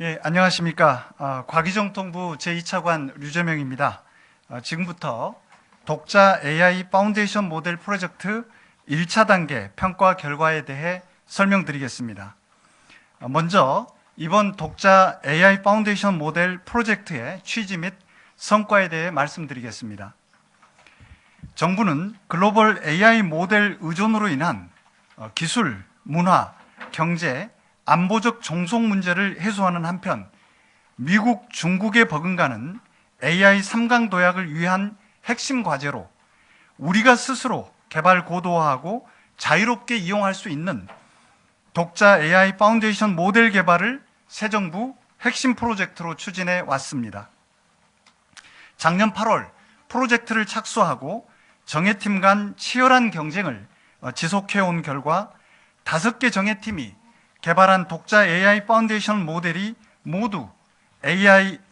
예, 안녕하십니까. 과기정통부 제2차관 류재명입니다. 지금부터 독자 AI 파운데이션 모델 프로젝트 1차 단계 평가 결과에 대해 설명드리겠습니다. 먼저 이번 독자 AI 파운데이션 모델 프로젝트의 취지 및 성과에 대해 말씀드리겠습니다. 정부는 글로벌 AI 모델 의존으로 인한 기술, 문화, 경제, 안보적 종속 문제를 해소하는 한편 미국, 중국에 버금가는 AI 3강 도약을 위한 핵심 과제로 우리가 스스로 개발 고도화하고 자유롭게 이용할 수 있는 독자 AI 파운데이션 모델 개발을 새 정부 핵심 프로젝트로 추진해 왔습니다. 작년 8월 프로젝트를 착수하고 정예팀 간 치열한 경쟁을 지속해온 결과 5개 정예팀이 개발한 독자 AI 파운데이션 모델이 모두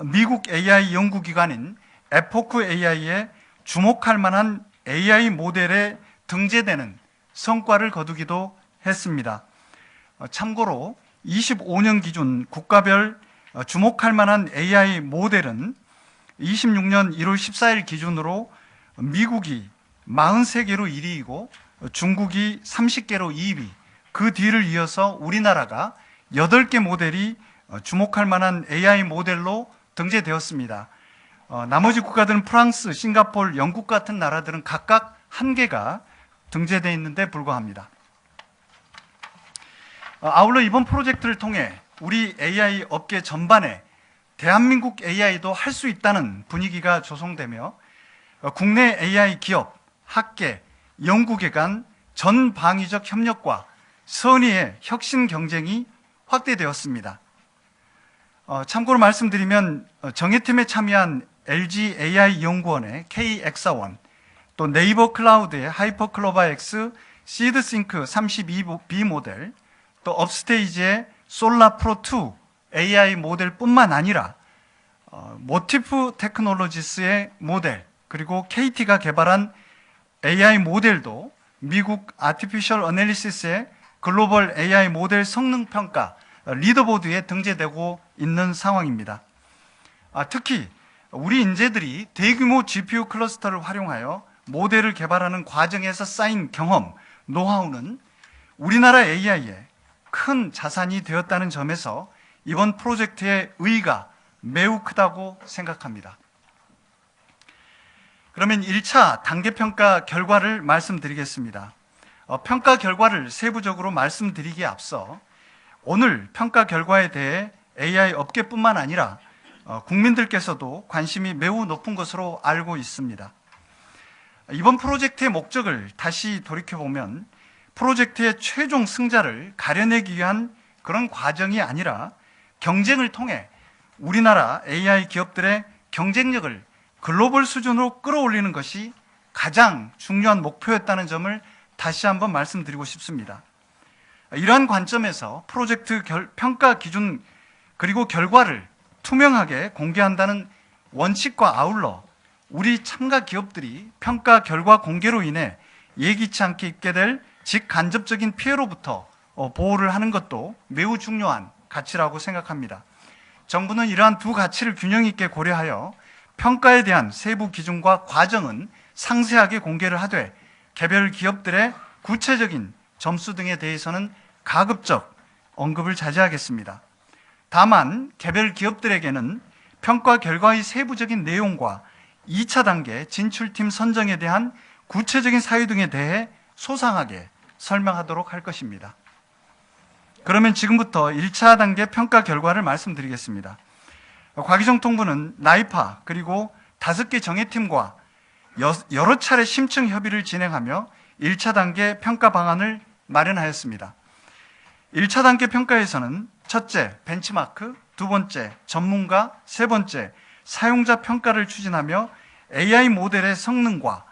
미국 AI 연구기관인 에포크 AI에 주목할 만한 AI 모델에 등재되는 성과를 거두기도 했습니다. 참고로 25년 기준 국가별 주목할 만한 AI 모델은 26년 1월 14일 기준으로 미국이 43개로 1위이고 중국이 30개로 2위, 그 뒤를 이어서 우리나라가 8개 모델이 주목할 만한 AI 모델로 등재되었습니다. 나머지 국가들은 프랑스, 싱가포르, 영국 같은 나라들은 각각 1개가 등재되어 있는데 불과합니다. 아울러 이번 프로젝트를 통해 우리 AI 업계 전반에 대한민국 AI도 할 수 있다는 분위기가 조성되며 국내 AI 기업, 학계, 연구계 간 전방위적 협력과 선의의 혁신 경쟁이 확대되었습니다. 참고로 말씀드리면 정예팀에 참여한 LG AI 연구원의 KX1, 또 네이버 클라우드의 하이퍼클로바 X 시드싱크 32B 모델, 또 업스테이지의 솔라 프로 2 AI 모델뿐만 아니라 모티프 테크놀로지스의 모델, 그리고 KT가 개발한 AI 모델도 미국 아티피셜 어널리시스의 글로벌 AI 모델 성능 평가 리더보드에 등재되고 있는 상황입니다. 특히 우리 인재들이 대규모 GPU 클러스터를 활용하여 모델을 개발하는 과정에서 쌓인 경험, 노하우는 우리나라 AI에 큰 자산이 되었다는 점에서 이번 프로젝트의 의의가 매우 크다고 생각합니다. 그러면 1차 단계 평가 결과를 말씀드리겠습니다. 평가 결과를 세부적으로 말씀드리기에 앞서 오늘 평가 결과에 대해 AI 업계뿐만 아니라 국민들께서도 관심이 매우 높은 것으로 알고 있습니다. 이번 프로젝트의 목적을 다시 돌이켜보면 프로젝트의 최종 승자를 가려내기 위한 그런 과정이 아니라 경쟁을 통해 우리나라 AI 기업들의 경쟁력을 글로벌 수준으로 끌어올리는 것이 가장 중요한 목표였다는 점을 다시 한번 말씀드리고 싶습니다. 이러한 관점에서 프로젝트 평가 기준 그리고 결과를 투명하게 공개한다는 원칙과 아울러 우리 참가 기업들이 평가 결과 공개로 인해 예기치 않게 입게 될 직간접적인 피해로부터 보호를 하는 것도 매우 중요한 가치라고 생각합니다. 정부는 이러한 두 가치를 균형 있게 고려하여 평가에 대한 세부 기준과 과정은 상세하게 공개를 하되 개별 기업들의 구체적인 점수 등에 대해서는 가급적 언급을 자제하겠습니다. 다만 개별 기업들에게는 평가 결과의 세부적인 내용과 2차 단계 진출팀 선정에 대한 구체적인 사유 등에 대해 소상하게 설명하도록 할 것입니다. 그러면 지금부터 1차 단계 평가 결과를 말씀드리겠습니다. 과기정통부는 나이파 그리고 5개 정예팀과 여러 차례 심층 협의를 진행하며 1차 단계 평가 방안을 마련하였습니다. 1차 단계 평가에서는 첫째, 벤치마크, 두 번째, 전문가, 세 번째, 사용자 평가를 추진하며 AI 모델의 성능과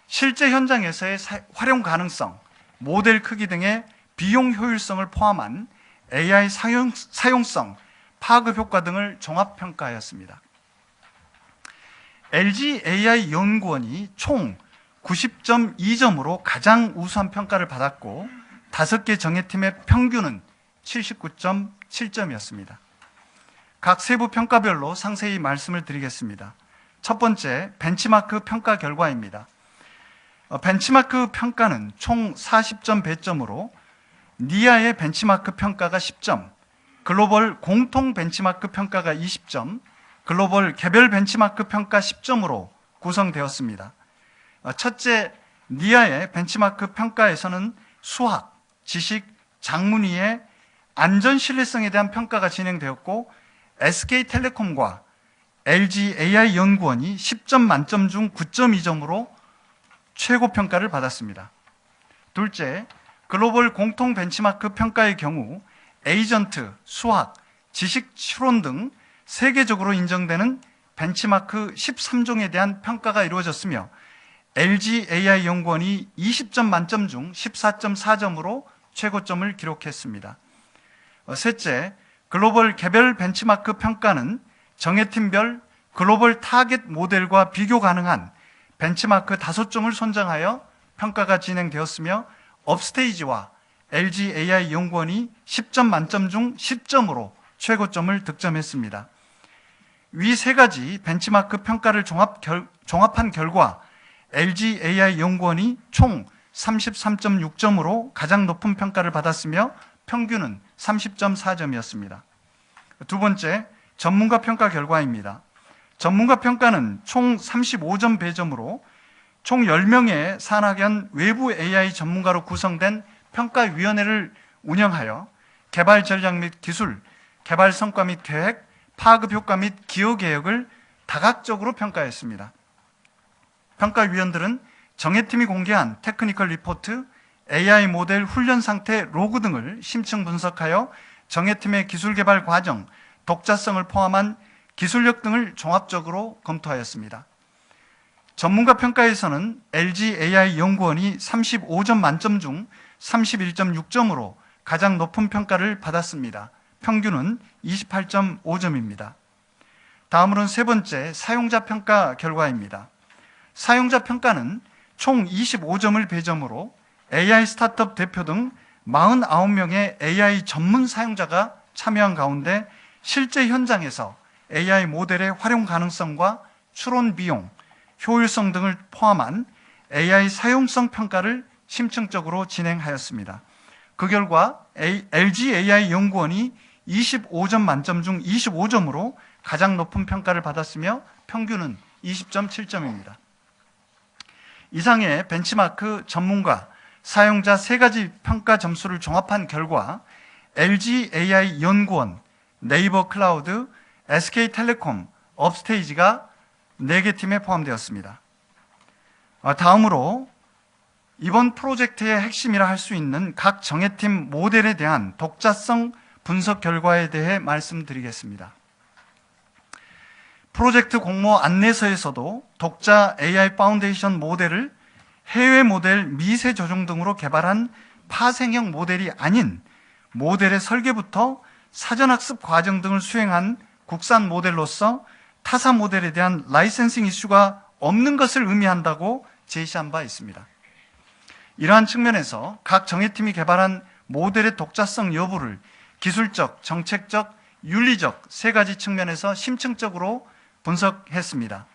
실제 현장에서의 활용 가능성, 모델 크기 등의 비용 효율성을 포함한 AI 사용성, 파급 효과 등을 종합 평가하였습니다. LG AI 연구원이 총 90.2점으로 가장 우수한 평가를 받았고 5개 정예팀의 평균은 79.7점이었습니다. 각 세부 평가별로 상세히 말씀을 드리겠습니다. 첫 번째, 벤치마크 평가 결과입니다. 벤치마크 평가는 총 40점 배점으로 니아의 벤치마크 평가가 10점, 글로벌 공통 벤치마크 평가가 20점, 글로벌 개별 벤치마크 평가 10점으로 구성되었습니다. 첫째, 니아의 벤치마크 평가에서는 수학, 지식, 작문위의 안전 신뢰성에 대한 평가가 진행되었고 SK텔레콤과 LG AI 연구원이 10점 만점 중 9.2점으로 최고 평가를 받았습니다. 둘째, 글로벌 공통 벤치마크 평가의 경우 에이전트, 수학, 지식 추론 등 세계적으로 인정되는 벤치마크 13종에 대한 평가가 이루어졌으며 LG AI 연구원이 20점 만점 중 14.4점으로 최고점을 기록했습니다. 셋째, 글로벌 개별 벤치마크 평가는 정예팀별 글로벌 타겟 모델과 비교 가능한 벤치마크 5종을 선정하여 평가가 진행되었으며 업스테이지와 LG AI 연구원이 10점 만점 중 10점으로 최고점을 득점했습니다. 위 세 가지 벤치마크 평가를 종합한 결과 LG AI 연구원이 총 33.6점으로 가장 높은 평가를 받았으며 평균은 30.4점이었습니다. 두 번째, 전문가 평가 결과입니다. 전문가 평가는 총 35점 배점으로 총 10명의 산학연 외부 AI 전문가로 구성된 평가위원회를 운영하여 개발 전략 및 기술, 개발 성과 및 계획, 파급 효과 및 기여 계획을 다각적으로 평가했습니다. 평가위원들은 정예팀이 공개한 테크니컬 리포트, AI 모델 훈련 상태 로그 등을 심층 분석하여 정예팀의 기술 개발 과정, 독자성을 포함한 기술력 등을 종합적으로 검토하였습니다. 전문가 평가에서는 LG AI 연구원이 35점 만점 중 31.6점으로 가장 높은 평가를 받았습니다. 평균은 28.5점입니다. 다음으로는 세 번째, 사용자 평가 결과입니다. 사용자 평가는 총 25점을 배점으로 AI 스타트업 대표 등 49명의 AI 전문 사용자가 참여한 가운데 실제 현장에서 AI 모델의 활용 가능성과 추론 비용, 효율성 등을 포함한 AI 사용성 평가를 심층적으로 진행하였습니다. 그 결과 LG AI 연구원이 25점 만점 중 25점으로 가장 높은 평가를 받았으며 평균은 20.7점입니다. 이상의 벤치마크, 전문가, 사용자 세 가지 평가 점수를 종합한 결과 LG AI 연구원, 네이버 클라우드, SK텔레콤, 업스테이지가 4개 팀에 포함되었습니다. 다음으로 이번 프로젝트의 핵심이라 할 수 있는 각 정예팀 모델에 대한 독자성 분석 결과에 대해 말씀드리겠습니다. 프로젝트 공모 안내서에서도 독자 AI 파운데이션 모델을 해외 모델 미세 조정 등으로 개발한 파생형 모델이 아닌 모델의 설계부터 사전학습 과정 등을 수행한 국산 모델로서 타사 모델에 대한 라이센싱 이슈가 없는 것을 의미한다고 제시한 바 있습니다. 이러한 측면에서 각 정예팀이 개발한 모델의 독자성 여부를 기술적, 정책적, 윤리적 세 가지 측면에서 심층적으로 분석했습니다.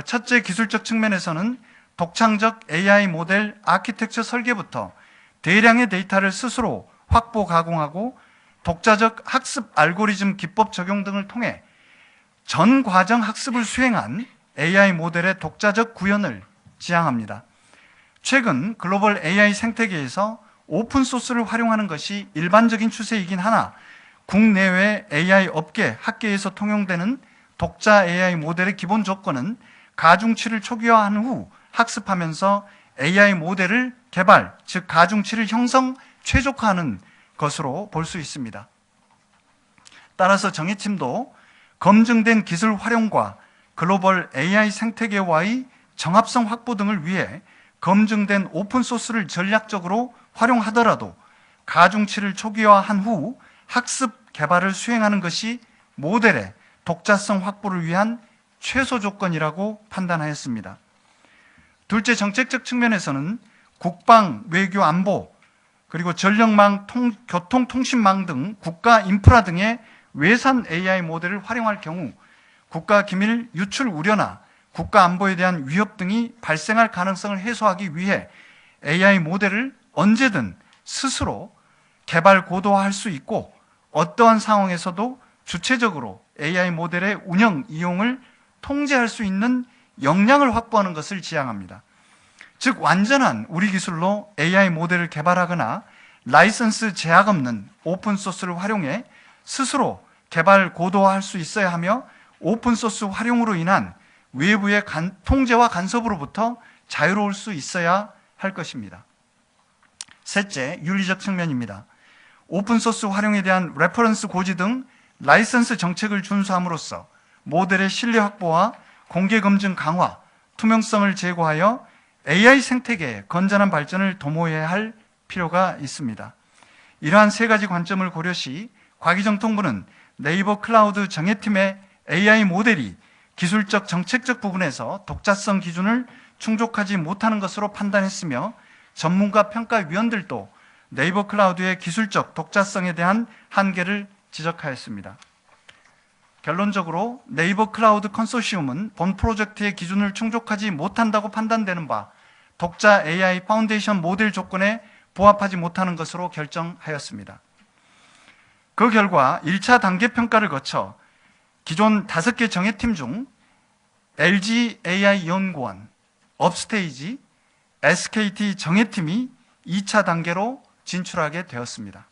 첫째, 기술적 측면에서는 독창적 AI 모델 아키텍처 설계부터 대량의 데이터를 스스로 확보, 가공하고 독자적 학습 알고리즘 기법 적용 등을 통해 전 과정 학습을 수행한 AI 모델의 독자적 구현을 지향합니다. 최근 글로벌 AI 생태계에서 오픈소스를 활용하는 것이 일반적인 추세이긴 하나 국내외 AI 업계, 학계에서 통용되는 독자 AI 모델의 기본 조건은 가중치를 초기화한 후 학습하면서 AI 모델을 개발, 즉 가중치를 형성, 최적화하는 것으로 볼 수 있습니다. 따라서 정예팀도 검증된 기술 활용과 글로벌 AI 생태계와의 정합성 확보 등을 위해 검증된 오픈소스를 전략적으로 활용하더라도 가중치를 초기화한 후 학습 개발을 수행하는 것이 모델의 독자성 확보를 위한 최소 조건이라고 판단하였습니다. 둘째, 정책적 측면에서는 국방, 외교, 안보, 그리고 전력망, 교통통신망 등 국가 인프라 등의 외산 AI 모델을 활용할 경우 국가 기밀 유출 우려나 국가 안보에 대한 위협 등이 발생할 가능성을 해소하기 위해 AI 모델을 언제든 스스로 개발 고도화할 수 있고 어떠한 상황에서도 주체적으로 AI 모델의 운영, 이용을 통제할 수 있는 역량을 확보하는 것을 지향합니다. 즉 완전한 우리 기술로 AI 모델을 개발하거나 라이선스 제약 없는 오픈소스를 활용해 스스로 개발 고도화할 수 있어야 하며 오픈소스 활용으로 인한 외부의 통제와 간섭으로부터 자유로울 수 있어야 할 것입니다. 셋째, 윤리적 측면입니다. 오픈소스 활용에 대한 레퍼런스 고지 등 라이선스 정책을 준수함으로써 모델의 신뢰 확보와 공개 검증 강화, 투명성을 제고하여 AI 생태계의 건전한 발전을 도모해야 할 필요가 있습니다. 이러한 세 가지 관점을 고려시 과기정통부는 네이버 클라우드 정예팀의 AI 모델이 기술적 정책적 부분에서 독자성 기준을 충족하지 못하는 것으로 판단했으며 전문가 평가위원들도 네이버 클라우드의 기술적 독자성에 대한 한계를 지적하였습니다. 결론적으로 네이버 클라우드 컨소시엄은 본 프로젝트의 기준을 충족하지 못한다고 판단되는 바 독자 AI 파운데이션 모델 조건에 부합하지 못하는 것으로 결정하였습니다. 그 결과 1차 단계 평가를 거쳐 기존 5개 정예팀 중 LG AI 연구원, 업스테이지, SKT 정예팀이 2차 단계로 진출하게 되었습니다.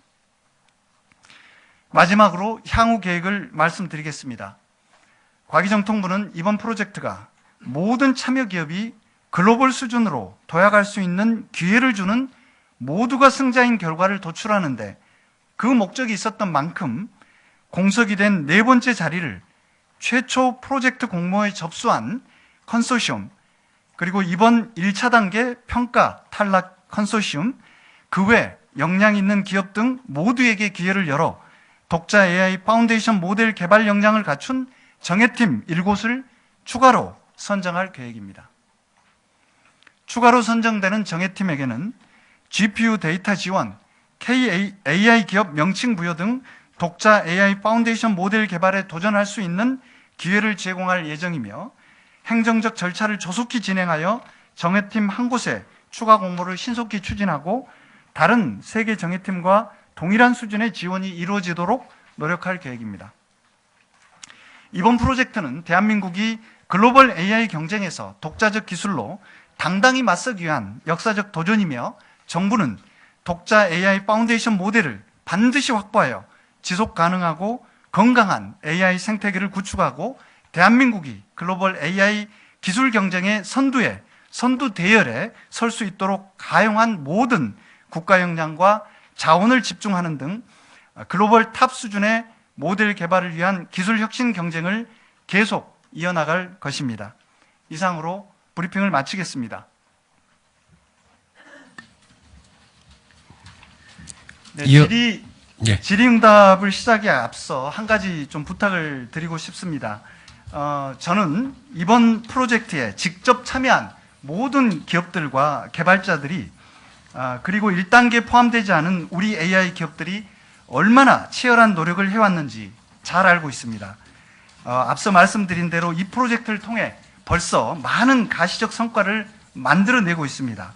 마지막으로 향후 계획을 말씀드리겠습니다. 과기정통부는 이번 프로젝트가 모든 참여 기업이 글로벌 수준으로 도약할 수 있는 기회를 주는 모두가 승자인 결과를 도출하는데 그 목적이 있었던 만큼 공석이 된 네 번째 자리를 최초 프로젝트 공모에 접수한 컨소시엄, 그리고 이번 1차 단계 평가 탈락 컨소시엄, 그 외 역량 있는 기업 등 모두에게 기회를 열어 독자 AI 파운데이션 모델 개발 역량을 갖춘 정예팀 7곳을 추가로 선정할 계획입니다. 추가로 선정되는 정예팀에게는 GPU 데이터 지원, KAI 기업 명칭 부여 등 독자 AI 파운데이션 모델 개발에 도전할 수 있는 기회를 제공할 예정이며 행정적 절차를 조속히 진행하여 정예팀 한 곳에 추가 공모를 신속히 추진하고 다른 3개 정예팀과 동일한 수준의 지원이 이루어지도록 노력할 계획입니다. 이번 프로젝트는 대한민국이 글로벌 AI 경쟁에서 독자적 기술로 당당히 맞서기 위한 역사적 도전이며 정부는 독자 AI 파운데이션 모델을 반드시 확보하여 지속 가능하고 건강한 AI 생태계를 구축하고 대한민국이 글로벌 AI 기술 경쟁의 선두 대열에 설 수 있도록 가용한 모든 국가 역량과 자원을 집중하는 등 글로벌 탑 수준의 모델 개발을 위한 기술 혁신 경쟁을 계속 이어나갈 것입니다. 이상으로 브리핑을 마치겠습니다. 네, 질의응답을 시작에 앞서 한 가지 좀 부탁을 드리고 싶습니다. 저는 이번 프로젝트에 직접 참여한 모든 기업들과 개발자들이 그리고 1단계 포함되지 않은 우리 AI 기업들이 얼마나 치열한 노력을 해왔는지 잘 알고 있습니다. 앞서 말씀드린 대로 이 프로젝트를 통해 벌써 많은 가시적 성과를 만들어내고 있습니다.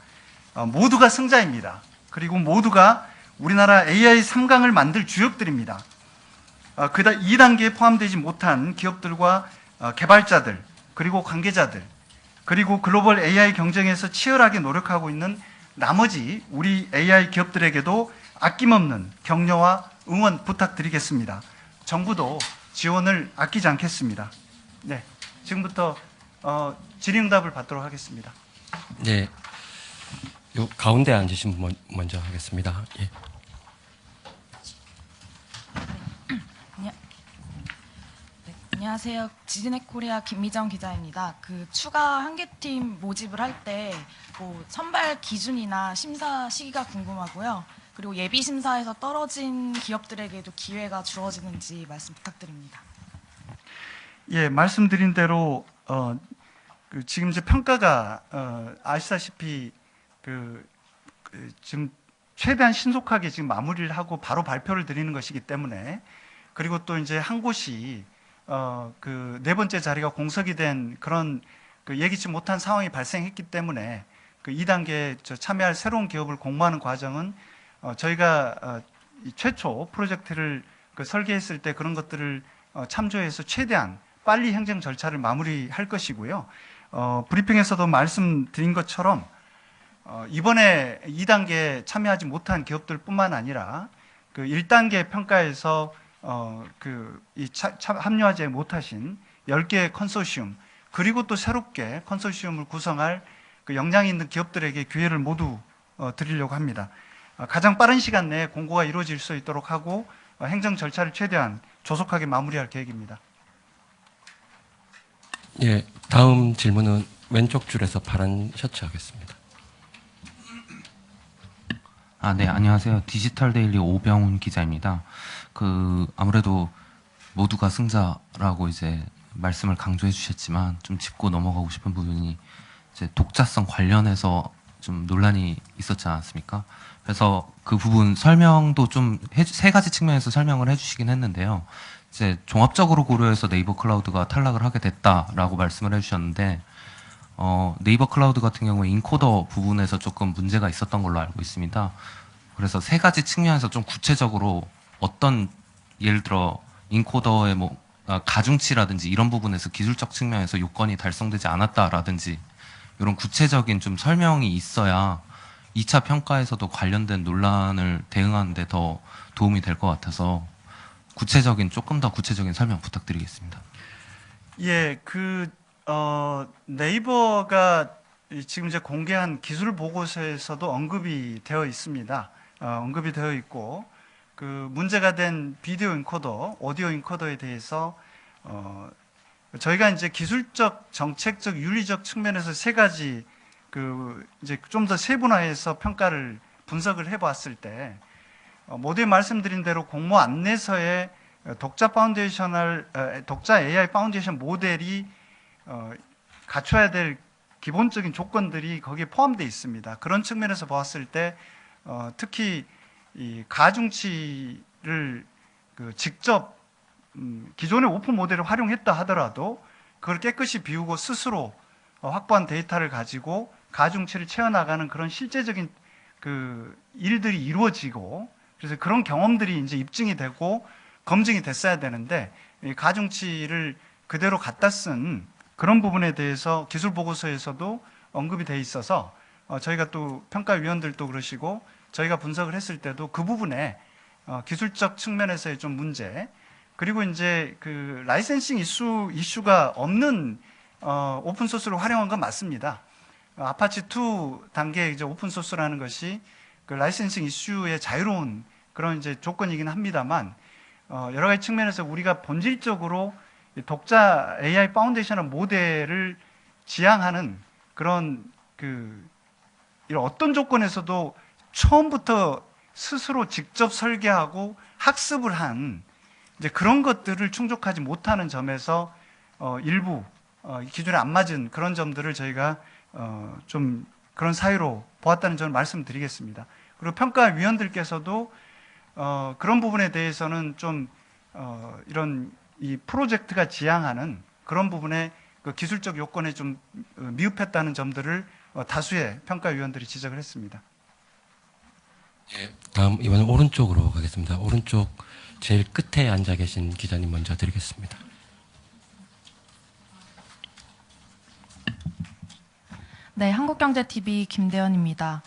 모두가 승자입니다. 그리고 모두가 우리나라 AI 3강을 만들 주역들입니다. 그다음 2단계에 포함되지 못한 기업들과 개발자들, 그리고 관계자들, 그리고 글로벌 AI 경쟁에서 치열하게 노력하고 있는 나머지 우리 AI 기업들에게도 아낌없는 격려와 응원 부탁드리겠습니다. 정부도 지원을 아끼지 않겠습니다. 네, 지금부터 질의응답을 받도록 하겠습니다. 네, 요 가운데 앉으신 분 먼저 하겠습니다. 예. 안녕하세요. 지진의 코리아 김미정 기자입니다. 그 추가 한계팀 모집을 할 때 뭐 선발 기준이나 심사 시기가 궁금하고요. 그리고 예비 심사에서 떨어진 기업들에게도 기회가 주어지는지 말씀 부탁드립니다. 예, 말씀드린 대로 지금 이제 평가가 아시다시피 지금 최대한 신속하게 지금 마무리를 하고 바로 발표를 드리는 것이기 때문에 그리고 또 이제 한 곳이 그 네 번째 자리가 공석이 된 그런 그 예기치 못한 상황이 발생했기 때문에 그 2단계 참여할 새로운 기업을 공모하는 과정은 저희가 이 최초 프로젝트를 그 설계했을 때 그런 것들을 참조해서 최대한 빨리 행정 절차를 마무리할 것이고요. 브리핑에서도 말씀드린 것처럼 이번에 2단계 참여하지 못한 기업들뿐만 아니라 그 1단계 평가에서 합류하지 못하신 10개의 컨소시엄 그리고 또 새롭게 컨소시엄을 구성할 그 역량이 있는 기업들에게 기회를 모두 드리려고 합니다. 가장 빠른 시간 내에 공고가 이루어질 수 있도록 하고 행정 절차를 최대한 조속하게 마무리할 계획입니다. 예, 다음 질문은 왼쪽 줄에서 파란 셔츠 하겠습니다. 네, 안녕하세요. 디지털 데일리 오병훈 기자입니다. 아무래도 모두가 승자라고 이제 말씀을 강조해 주셨지만 좀 짚고 넘어가고 싶은 부분이 이제 독자성 관련해서 좀 논란이 있었지 않았습니까? 그래서 그 부분 설명도 좀 세 가지 측면에서 설명을 해주시긴 했는데요. 이제 종합적으로 고려해서 네이버 클라우드가 탈락을 하게 됐다라고 말씀을 해주셨는데 네이버 클라우드 같은 경우에 인코더 부분에서 조금 문제가 있었던 걸로 알고 있습니다. 그래서 세 가지 측면에서 좀 구체적으로 어떤 예를 들어 인코더의 가중치라든지 이런 부분에서 기술적 측면에서 요건이 달성되지 않았다라든지 이런 구체적인 좀 설명이 있어야 2차 평가에서도 관련된 논란을 대응하는 데 더 도움이 될 것 같아서 조금 더 구체적인 설명 부탁드리겠습니다. 예, 네이버가 지금 이제 공개한 기술 보고서에서도 언급이 되어 있습니다. 언급이 되어 있고 그 문제가 된 비디오 인코더, 오디오 인코더에 대해서 저희가 이제 기술적, 정책적, 윤리적 측면에서 세 가지 이제 좀 더 세분화해서 평가를 분석을 해봤을 때 모두에 말씀드린 대로 공모 안내서에 독자 AI 파운데이션 모델이 갖춰야 될 기본적인 조건들이 거기에 포함되어 있습니다. 그런 측면에서 보았을 때 특히 이 가중치를 직접 기존의 오픈 모델을 활용했다 하더라도 그걸 깨끗이 비우고 스스로 확보한 데이터를 가지고 가중치를 채워나가는 그런 실제적인 일들이 이루어지고 그래서 그런 경험들이 이제 입증이 되고 검증이 됐어야 되는데 이 가중치를 그대로 갖다 쓴 그런 부분에 대해서 기술 보고서에서도 언급이 돼 있어서 저희가 또 평가위원들도 그러시고 저희가 분석을 했을 때도 그 부분에 기술적 측면에서의 좀 문제 그리고 이제 라이센싱 이슈가 없는 오픈 소스를 활용한 건 맞습니다. 아파치 2 단계 이제 오픈 소스라는 것이 그 라이센싱 이슈의 자유로운 그런 이제 조건이긴 합니다만 여러 가지 측면에서 우리가 본질적으로 독자 AI 파운데이션 모델을 지향하는 그런 이런 어떤 조건에서도 처음부터 스스로 직접 설계하고 학습을 한 이제 그런 것들을 충족하지 못하는 점에서 일부 기준에 안 맞은 그런 점들을 저희가 좀 그런 사유로 보았다는 점을 말씀드리겠습니다. 그리고 평가위원들께서도 그런 부분에 대해서는 좀 이런 이 프로젝트가 지향하는 그런 부분에 그 기술적 요건에 좀 미흡했다는 점들을 다수의 평가위원들이 지적을 했습니다. 예, 다음 이번엔 오른쪽으로 가겠습니다. 오른쪽 제일 끝에 앉아 계신 기자님 먼저 드리겠습니다. 네, 한국경제TV 김대현입니다.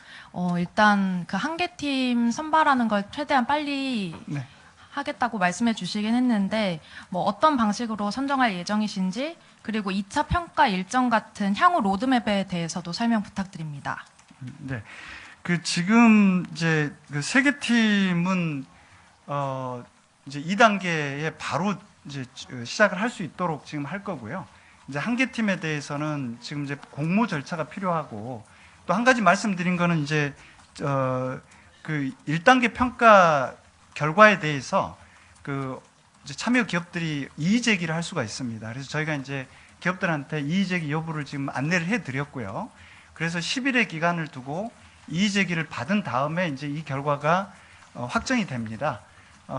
일단 그 한 개 팀 선발하는 걸 최대한 빨리 네. 하겠다고 말씀해 주시긴 했는데 어떤 방식으로 선정할 예정이신지 그리고 2차 평가 일정 같은 향후 로드맵에 대해서도 설명 부탁드립니다. 네. 지금 이제 세 개 팀은 이제 2단계에 바로 이제 시작을 할 수 있도록 지금 할 거고요. 이제 한 개 팀에 대해서는 지금 이제 공모 절차가 필요하고 또 한 가지 말씀드린 거는 이제 1단계 평가 결과에 대해서 이제 참여 기업들이 이의 제기를 할 수가 있습니다. 그래서 저희가 이제 기업들한테 이의 제기 여부를 지금 안내를 해 드렸고요. 그래서 10일의 기간을 두고 이의 제기를 받은 다음에 이제 이 결과가 확정이 됩니다.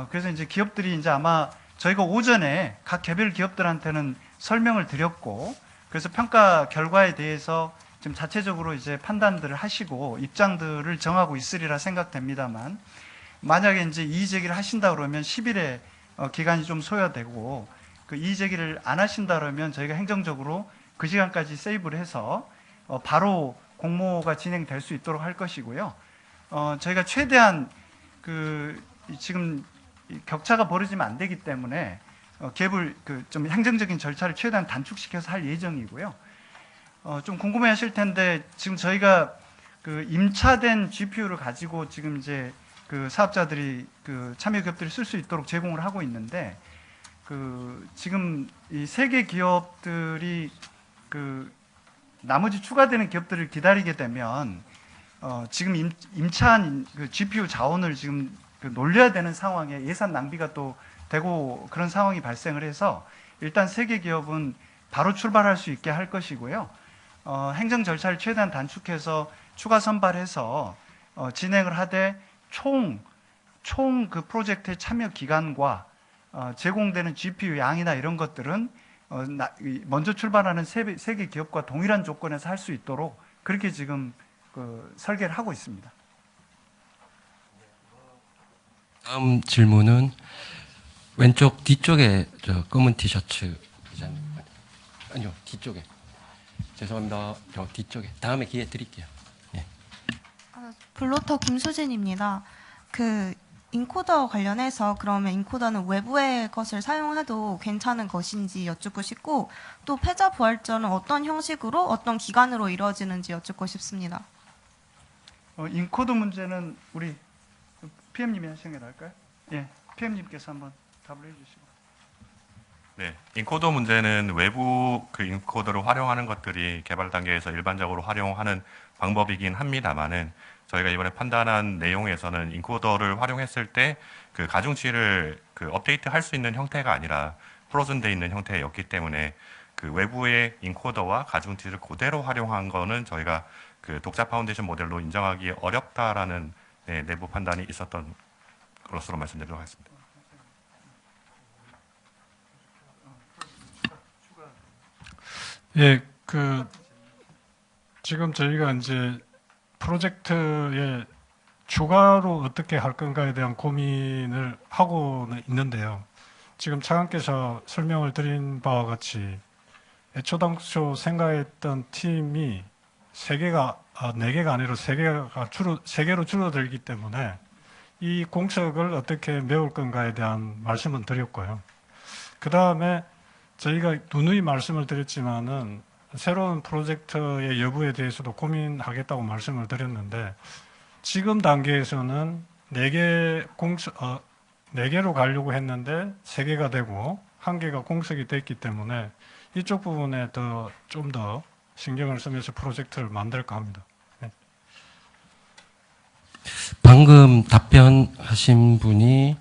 그래서 이제 기업들이 이제 아마 저희가 오전에 각 개별 기업들한테는 설명을 드렸고, 그래서 평가 결과에 대해서 지금 자체적으로 이제 판단들을 하시고 입장들을 정하고 있으리라 생각됩니다만, 만약에 이제 이의 제기를 하신다 그러면 10일에 기간이 좀 소요되고, 그 이의 제기를 안 하신다 그러면 저희가 행정적으로 그 시간까지 세이브를 해서 바로 공모가 진행될 수 있도록 할 것이고요. 저희가 최대한 지금 격차가 벌어지면 안 되기 때문에 갭을 좀 행정적인 절차를 최대한 단축시켜서 할 예정이고요. 좀 궁금해하실 텐데 지금 저희가 그 임차된 GPU를 가지고 지금 이제 그 사업자들이 그 참여 기업들이 쓸 수 있도록 제공을 하고 있는데, 그 지금 이 세 개 기업들이 그 나머지 추가되는 기업들을 기다리게 되면 지금 임차한 그 GPU 자원을 지금 그 놀려야 되는 상황에 예산 낭비가 또 되고 그런 상황이 발생을 해서 일단 세 개 기업은 바로 출발할 수 있게 할 것이고요. 행정 절차를 최대한 단축해서 추가 선발해서 진행을 하되 총 그 프로젝트의 참여 기간과 제공되는 GPU 양이나 이런 것들은 먼저 출발하는 세 개 기업과 동일한 조건에서 할 수 있도록 그렇게 지금 설계를 하고 있습니다. 다음 질문은 왼쪽 뒤쪽에 저 검은 티셔츠 기자님. 아니요, 뒤쪽에. 죄송합니다. 저 뒤쪽에. 다음에 기회 드릴게요. 예. 블로터 김수진입니다. 그 인코더 관련해서 그러면 인코더는 외부의 것을 사용해도 괜찮은 것인지 여쭙고 싶고, 또 패자 부활전은 어떤 형식으로 어떤 기간으로 이루어지는지 여쭙고 싶습니다. 인코더 문제는 우리 PM님이 하시는 게 나을까요? 예, PM님께서 한번 답을 해주시고. 네, 인코더 문제는 외부 그 인코더를 활용하는 것들이 개발 단계에서 일반적으로 활용하는 방법이긴 합니다만은 저희가 이번에 판단한 내용에서는 인코더를 활용했을 때 그 가중치를 그 업데이트 할 수 있는 형태가 아니라 프로즌돼 있는 형태였기 때문에 그 외부의 인코더와 가중치를 그대로 활용한 거는 저희가 그 독자 파운데이션 모델로 인정하기 어렵다라는 내부 판단이 있었던 것으로 말씀드리도록 하겠습니다. 예, 지금 저희가 이제 프로젝트에 추가로 어떻게 할 건가에 대한 고민을 하고는 있는데요. 지금 차관께서 설명을 드린 바와 같이 애초당초 생각했던 팀이 네 개가 아니라 세 개로 줄어들기 때문에 이 공석을 어떻게 메울 건가에 대한 말씀은 드렸고요. 그 다음에 저희가 누누이 말씀을 드렸지만은 새로운 프로젝트의 여부에 대해서도 고민하겠다고 말씀을 드렸는데, 지금 단계에서는 4개로 가려고 했는데 3개가 되고 1개가 공석이 됐기 때문에 이쪽 부분에 좀 더 신경을 쓰면서 프로젝트를 만들까 합니다. 네. 방금 답변하신 분이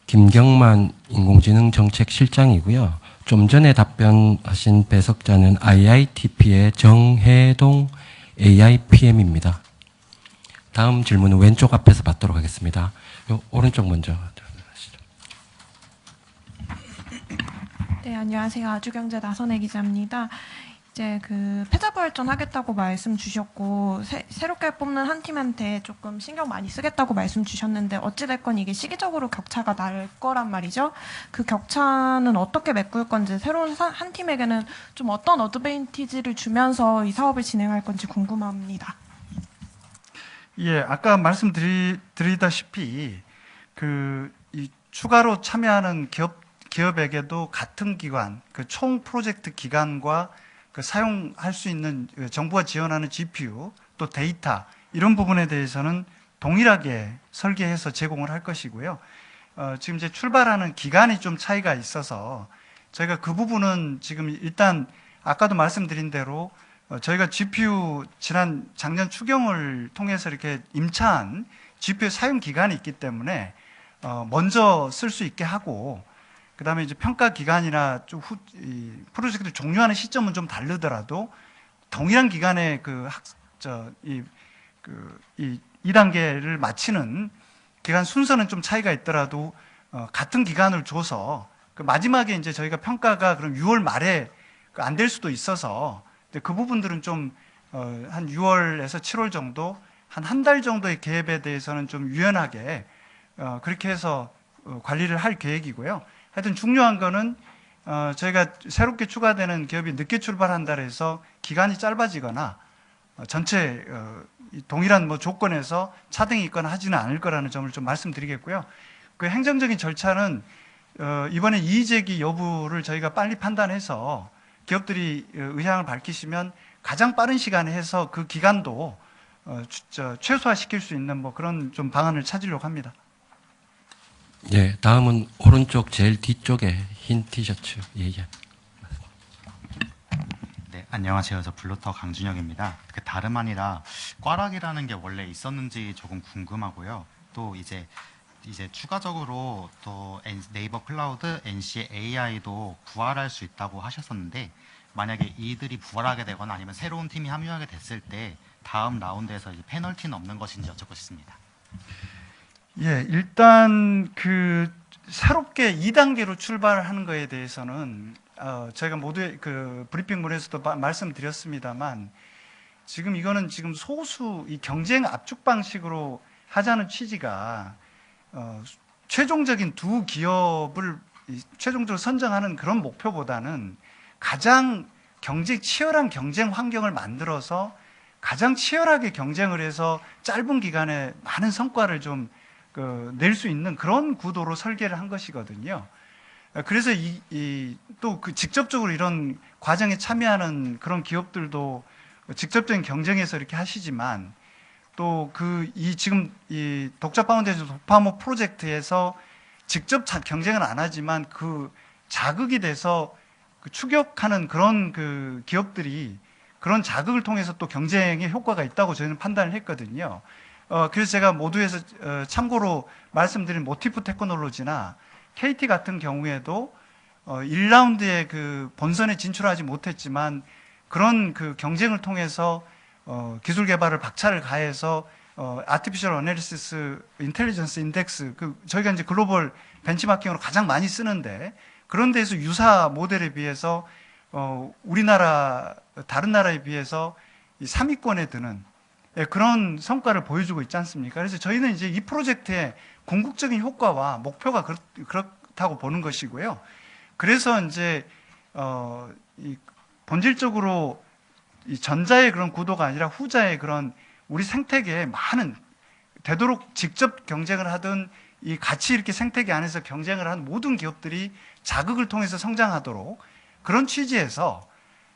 김경만 인공지능 정책실장이고요. 좀 전에 답변하신 배석자는 IITP의 정혜동 AIPM입니다. 다음 질문은 왼쪽 앞에서 받도록 하겠습니다. 오른쪽 먼저 하시죠. 네, 안녕하세요. 아주경제 나선혜 기자입니다. 이제 그 패자부활전 하겠다고 말씀 주셨고, 새롭게 뽑는 한 팀한테 조금 신경 많이 쓰겠다고 말씀 주셨는데, 어찌됐건 이게 시기적으로 격차가 날 거란 말이죠. 그 격차는 어떻게 메꿀 건지, 새로운 한 팀에게는 좀 어떤 어드밴티지를 주면서 이 사업을 진행할 건지 궁금합니다. 예, 아까 말씀드리다시피 이 추가로 참여하는 기업에게도 같은 기관, 그 총 프로젝트 기간과 그 사용할 수 있는 정부가 지원하는 GPU 또 데이터 이런 부분에 대해서는 동일하게 설계해서 제공을 할 것이고요. 지금 이제 출발하는 기간이 좀 차이가 있어서 저희가 그 부분은 지금 일단 아까도 말씀드린 대로 저희가 GPU 작년 추경을 통해서 이렇게 임차한 GPU 사용 기간이 있기 때문에 먼저 쓸 수 있게 하고, 그 다음에 이제 평가 기간이나 좀 프로젝트 종료하는 시점은 좀 다르더라도 동일한 기간에 이 2단계를 마치는 기간 순서는 좀 차이가 있더라도 같은 기간을 줘서 그 마지막에 이제 저희가 평가가 그럼 6월 말에 안 될 수도 있어서 그 부분들은 좀 한 6월에서 7월 정도 한 달 정도의 갭에 대해서는 좀 유연하게 그렇게 해서 관리를 할 계획이고요. 하여튼 중요한 거는 저희가 새롭게 추가되는 기업이 늦게 출발한다 해서 기간이 짧아지거나 전체 동일한 뭐 조건에서 차등이 있거나 하지는 않을 거라는 점을 좀 말씀드리겠고요. 그 행정적인 절차는 이번에 이의제기 여부를 저희가 빨리 판단해서 기업들이 의향을 밝히시면 가장 빠른 시간에 해서 그 기간도 최소화시킬 수 있는 뭐 그런 좀 방안을 찾으려고 합니다. 예, 다음은 오른쪽 제일 뒤쪽에 흰 티셔츠. 예, 예. 네, 안녕하세요. 저 블루터 강준혁입니다. 그 다름 아니라 꽈락이라는 게 원래 있었는지 조금 궁금하고요. 또 이제 추가적으로 또 네이버 클라우드, NC AI도 부활할 수 있다고 하셨었는데 만약에 이들이 부활하게 되거나 아니면 새로운 팀이 합류하게 됐을 때 다음 라운드에서 이제 페널티는 없는 것인지 여쭙고 싶습니다. 예, 일단 그 새롭게 2단계로 출발하는 거에 대해서는 저희가 모두 그 브리핑문에서도 말씀드렸습니다만 지금 이거는 지금 소수 이 경쟁 압축 방식으로 하자는 취지가 최종적인 두 기업을 최종적으로 선정하는 그런 목표보다는 가장 치열한 경쟁 환경을 만들어서 가장 치열하게 경쟁을 해서 짧은 기간에 많은 성과를 좀 낼 수 있는 그런 구도로 설계를 한 것이거든요. 그래서 또 그 직접적으로 이런 과정에 참여하는 그런 기업들도 직접적인 경쟁에서 이렇게 하시지만 또 지금 이 독자 파운데이션 도파모 프로젝트에서 직접 경쟁은 안 하지만 그 자극이 돼서 추격하는 그런 그 기업들이 그런 자극을 통해서 또 경쟁에 효과가 있다고 저희는 판단을 했거든요. 그래서 제가 모두에서 참고로 말씀드린 모티프 테크놀로지나 KT 같은 경우에도 1라운드에 그 본선에 진출하지 못했지만 그런 그 경쟁을 통해서 기술 개발을 박차를 가해서 아티피셜 어널리시스 인텔리전스 인덱스 저희가 이제 글로벌 벤치마킹으로 가장 많이 쓰는데 그런 데서 유사 모델에 비해서 우리나라 다른 나라에 비해서 이 3위권에 드는 그런 성과를 보여주고 있지 않습니까? 그래서 저희는 이제 이 프로젝트의 궁극적인 효과와 목표가 그렇다고 보는 것이고요. 그래서 이제 본질적으로 이 전자의 그런 구도가 아니라 후자의 그런 우리 생태계에 많은 되도록 직접 경쟁을 하든 이 같이 이렇게 생태계 안에서 경쟁을 한 모든 기업들이 자극을 통해서 성장하도록 그런 취지에서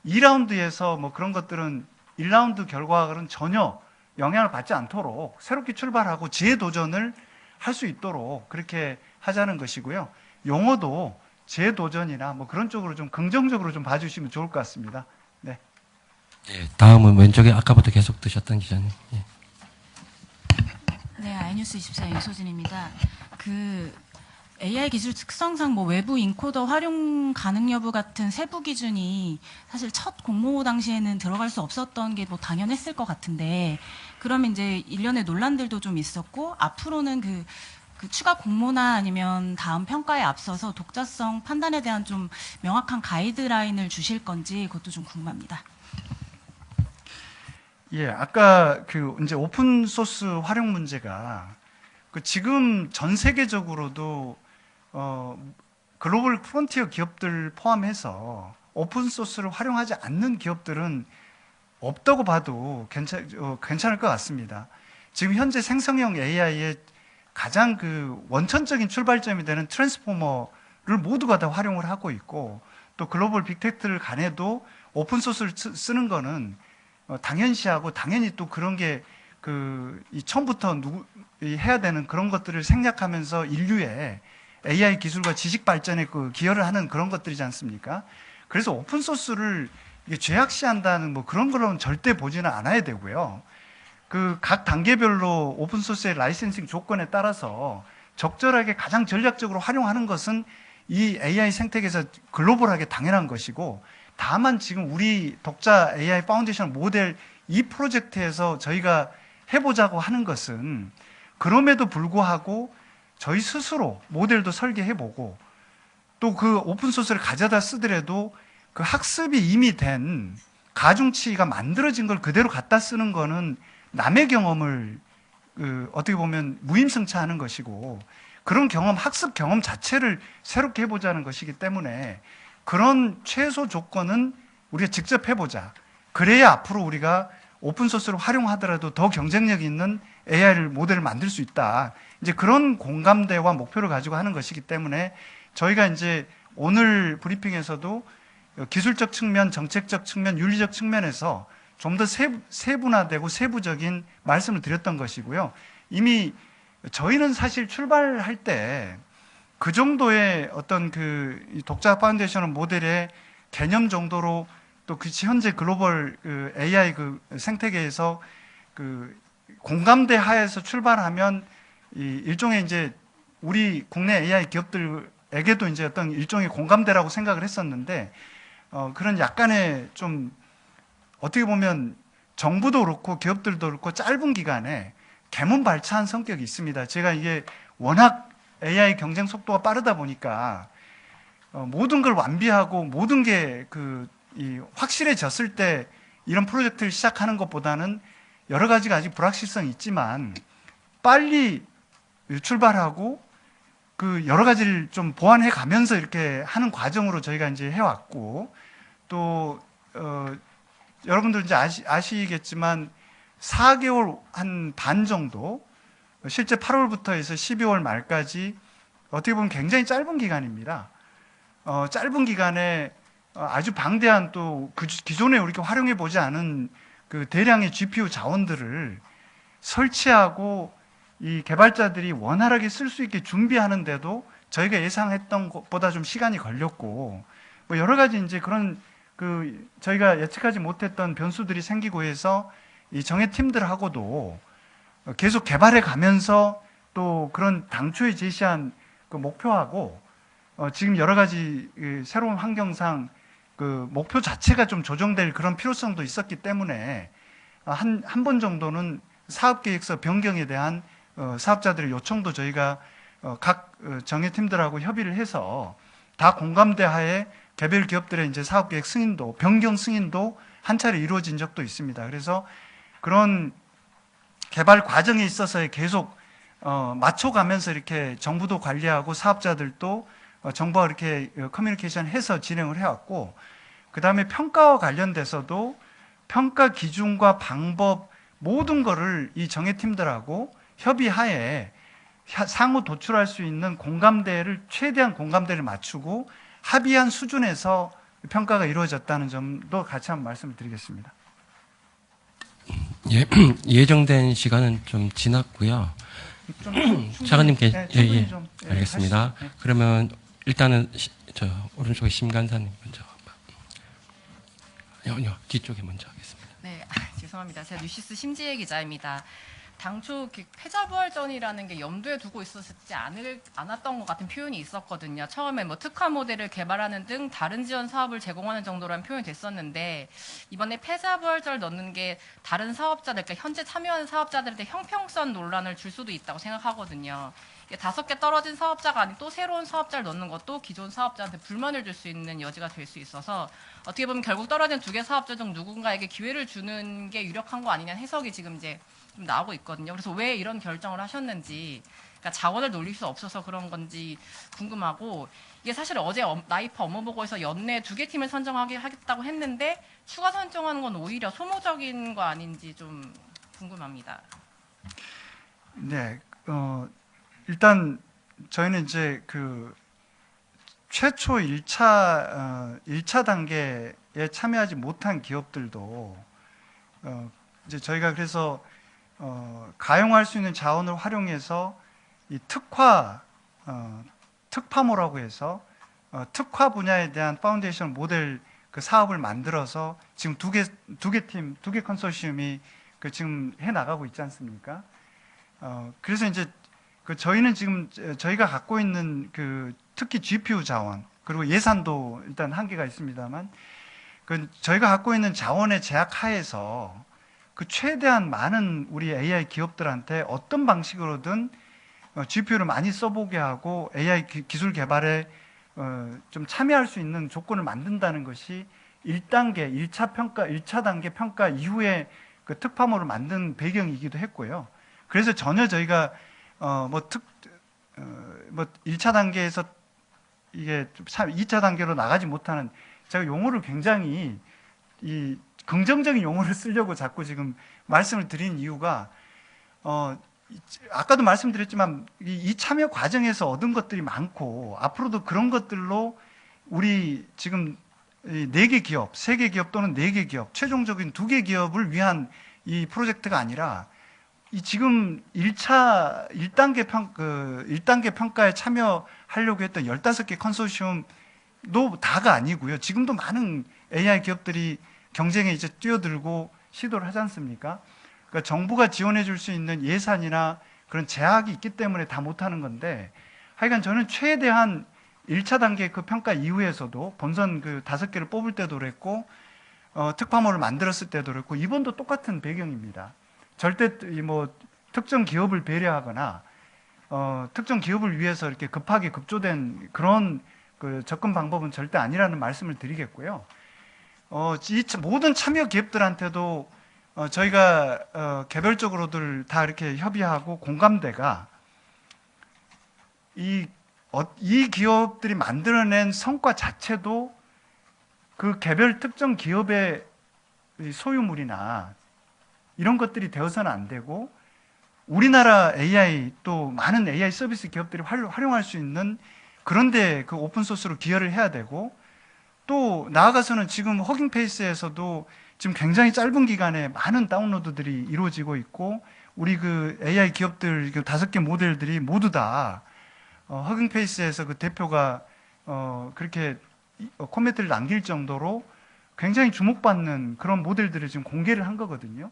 2라운드에서 뭐 그런 것들은 1라운드 결과는 전혀 영향을 받지 않도록 새롭게 출발하고 재도전을 할 수 있도록 그렇게 하자는 것이고요. 용어도 재도전이나 뭐 그런 쪽으로 좀 긍정적으로 좀 봐주시면 좋을 것 같습니다. 네. 예, 다음은 왼쪽에 아까부터 계속 드셨던 기자님. 예. 네, 아이뉴스 24 윤소진입니다. AI 기술 특성상 뭐 외부 인코더 활용 가능 여부 같은 세부 기준이 사실 첫 공모 당시에는 들어갈 수 없었던 게 뭐 당연했을 것 같은데 그러면 이제 일련의 논란들도 좀 있었고 앞으로는 그 추가 공모나 아니면 다음 평가에 앞서서 독자성 판단에 대한 좀 명확한 가이드라인을 주실 건지 그것도 좀 궁금합니다. 예, 아까 이제 오픈 소스 활용 문제가 지금 전 세계적으로도 글로벌 프론티어 기업들 포함해서 오픈 소스를 활용하지 않는 기업들은 없다고 봐도 괜찮을 것 같습니다. 지금 현재 생성형 AI의 가장 원천적인 출발점이 되는 트랜스포머를 모두가 다 활용을 하고 있고 또 글로벌 빅테크를 간에도 오픈 소스를 쓰는 거는 당연시하고 당연히 또 그런 게 처음부터 해야 되는 그런 것들을 생략하면서 인류의 AI 기술과 지식 발전에 기여를 하는 그런 것들이지 않습니까? 그래서 오픈 소스를 죄악시한다는 뭐 그런 거로는 절대 보지는 않아야 되고요. 각 단계별로 오픈 소스의 라이센싱 조건에 따라서 적절하게 가장 전략적으로 활용하는 것은 이 AI 생태계에서 글로벌하게 당연한 것이고 다만 지금 우리 독자 AI 파운데이션 모델 이 프로젝트에서 저희가 해보자고 하는 것은 그럼에도 불구하고 저희 스스로 모델도 설계해보고 또 그 오픈소스를 가져다 쓰더라도 그 학습이 이미 된 가중치가 만들어진 걸 그대로 갖다 쓰는 거는 남의 경험을 어떻게 보면 무임승차하는 것이고 그런 경험, 학습 경험 자체를 새롭게 해보자는 것이기 때문에 그런 최소 조건은 우리가 직접 해보자. 그래야 앞으로 우리가 오픈소스를 활용하더라도 더 경쟁력 있는 AI를 모델을 만들 수 있다. 이제 그런 공감대와 목표를 가지고 하는 것이기 때문에 저희가 이제 오늘 브리핑에서도 기술적 측면, 정책적 측면, 윤리적 측면에서 좀 더 세분화되고 세부적인 말씀을 드렸던 것이고요. 이미 저희는 사실 출발할 때 그 정도의 어떤 그 독자 파운데이션 모델의 개념 정도로 또 그 현재 글로벌 그 AI 그 생태계에서 그 공감대 하에서 출발하면 이 일종의 이제 우리 국내 AI 기업들에게도 이제 어떤 일종의 공감대라고 생각을 했었는데 그런 약간의 좀 어떻게 보면 정부도 그렇고 기업들도 그렇고 짧은 기간에 개문발차한 성격이 있습니다. 제가 이게 워낙 AI 경쟁 속도가 빠르다 보니까 모든 걸 완비하고 모든 게 확실해졌을 때 이런 프로젝트를 시작하는 것보다는 여러 가지가 아직 불확실성이 있지만 빨리 출발하고 그 여러 가지를 좀 보완해 가면서 이렇게 하는 과정으로 저희가 이제 해왔고 또 여러분들 이제 아시겠지만 4개월 한 반 정도 실제 8월부터 해서 12월 말까지 어떻게 보면 굉장히 짧은 기간입니다. 짧은 기간에 아주 방대한 또 기존에 우리가 활용해 보지 않은 그 대량의 GPU 자원들을 설치하고 이 개발자들이 원활하게 쓸 수 있게 준비하는데도 저희가 예상했던 것보다 좀 시간이 걸렸고 뭐 여러 가지 이제 그런 저희가 예측하지 못했던 변수들이 생기고 해서 이 정예 팀들하고도 계속 개발해 가면서 또 그런 당초에 제시한 그 목표하고 지금 여러 가지 새로운 환경상 그 목표 자체가 좀 조정될 그런 필요성도 있었기 때문에 한 번 정도는 사업계획서 변경에 대한 사업자들의 요청도 저희가 각 정예팀들하고 협의를 해서 다 공감대 하에 개별 기업들의 이제 사업계획 승인도, 변경 승인도 한 차례 이루어진 적도 있습니다. 그래서 그런 개발 과정에 있어서 계속 맞춰가면서 이렇게 정부도 관리하고 사업자들도 정부와 이렇게 커뮤니케이션 해서 진행을 해왔고, 그 다음에 평가와 관련돼서도 평가 기준과 방법 모든 거를 이 정예팀들하고 협의하에 상호 도출할 수 있는 공감대를 최대한 공감대를 맞추고 합의한 수준에서 평가가 이루어졌다는 점도 같이 한번 말씀을 드리겠습니다. 예, 예정된 시간은 좀 지났고요. 차관님께 충분히 좀, 알겠습니다. 네. 그러면 일단은 저 오른쪽에 심간사님 먼저, 뒤쪽에 먼저 하겠습니다. 네, 죄송합니다. 제가 뉴시스 심지혜 기자입니다. 당초 패자부활전이라는 게 염두에 두고 있었지 않았던 것 같은 표현이 있었거든요. 처음에 뭐 특화 모델을 개발하는 등 다른 지원 사업을 제공하는 정도라는 표현이 됐었는데, 이번에 패자부활전을 넣는 게 다른 사업자들, 그러니까 현재 참여하는 사업자들한테 형평성 논란을 줄 수도 있다고 생각하거든요. 5개 떨어진 사업자가 아닌 또 새로운 사업자를 넣는 것도 기존 사업자한테 불만을 줄 수 있는 여지가 될 수 있어서, 어떻게 보면 결국 떨어진 2개 사업자 중 누군가에게 기회를 주는 게 유력한 거 아니냐는 해석이 지금 이제 좀 나오고 있거든요. 그래서 왜 이런 결정을 하셨는지, 그러니까 자원을 놀릴 수 없어서 그런 건지 궁금하고, 이게 사실 어제 나이파 업무보고에서 연내 2개 팀을 선정하겠다고 했는데 추가 선정하는 건 오히려 소모적인 거 아닌지 좀 궁금합니다. 네, 일단 저희는 이제 최초 1차 단계에 참여하지 못한 기업들도 이제 저희가 그래서 가용할 수 있는 자원을 활용해서 이 특파모라고 해서 특화 분야에 대한 파운데이션 모델 그 사업을 만들어서 지금 두 개 컨소시엄이 지금 해 나가고 있지 않습니까? 그래서 이제 저희는 지금 저희가 갖고 있는 특히 GPU 자원, 그리고 예산도 일단 한계가 있습니다만, 저희가 갖고 있는 자원의 제약 하에서 최대한 많은 우리 AI 기업들한테 어떤 방식으로든 GPU를 많이 써보게 하고 AI 기술 개발에 좀 참여할 수 있는 조건을 만든다는 것이 1단계, 1차 평가, 1차 단계 평가 이후에 그 특파모를 만든 배경이기도 했고요. 그래서 전혀 저희가 뭐 1차 단계에서 이게 2차 단계로 나가지 못하는, 제가 용어를 굉장히 이 긍정적인 용어를 쓰려고 자꾸 지금 말씀을 드린 이유가 아까도 말씀드렸지만 이 참여 과정에서 얻은 것들이 많고 앞으로도 그런 것들로 우리 지금 4개 기업, 3개 기업 또는 4개 기업, 최종적인 2개 기업을 위한 이 프로젝트가 아니라 이 지금 1단계 평가에 참여하려고 했던 15개 컨소시엄도 다가 아니고요. 지금도 많은 AI 기업들이 경쟁에 이제 뛰어들고 시도를 하지 않습니까? 그러니까 정부가 지원해 줄 수 있는 예산이나 그런 제약이 있기 때문에 다 못하는 건데, 하여간 저는 최대한 1차 단계 그 평가 이후에서도 본선 그 5개를 뽑을 때도 그랬고 특파모를 만들었을 때도 그랬고 이번도 똑같은 배경입니다. 절대 뭐 특정 기업을 배려하거나 특정 기업을 위해서 이렇게 급하게 급조된 그런 그 접근 방법은 절대 아니라는 말씀을 드리겠고요. 이 모든 참여 기업들한테도 저희가 개별적으로들 다 이렇게 협의하고 공감대가 이 기업들이 만들어낸 성과 자체도 그 개별 특정 기업의 소유물이나 이런 것들이 되어서는 안 되고, 우리나라 AI 또 많은 AI 서비스 기업들이 활용할 수 있는 그런데 그 오픈소스로 기여를 해야 되고, 또 나아가서는 지금 허깅페이스에서도 지금 굉장히 짧은 기간에 많은 다운로드들이 이루어지고 있고, 우리 그 AI 기업들 5개 모델들이 모두 다 허깅페이스에서 그 대표가 그렇게 코멘트를 남길 정도로 굉장히 주목받는 그런 모델들을 지금 공개를 한 거거든요.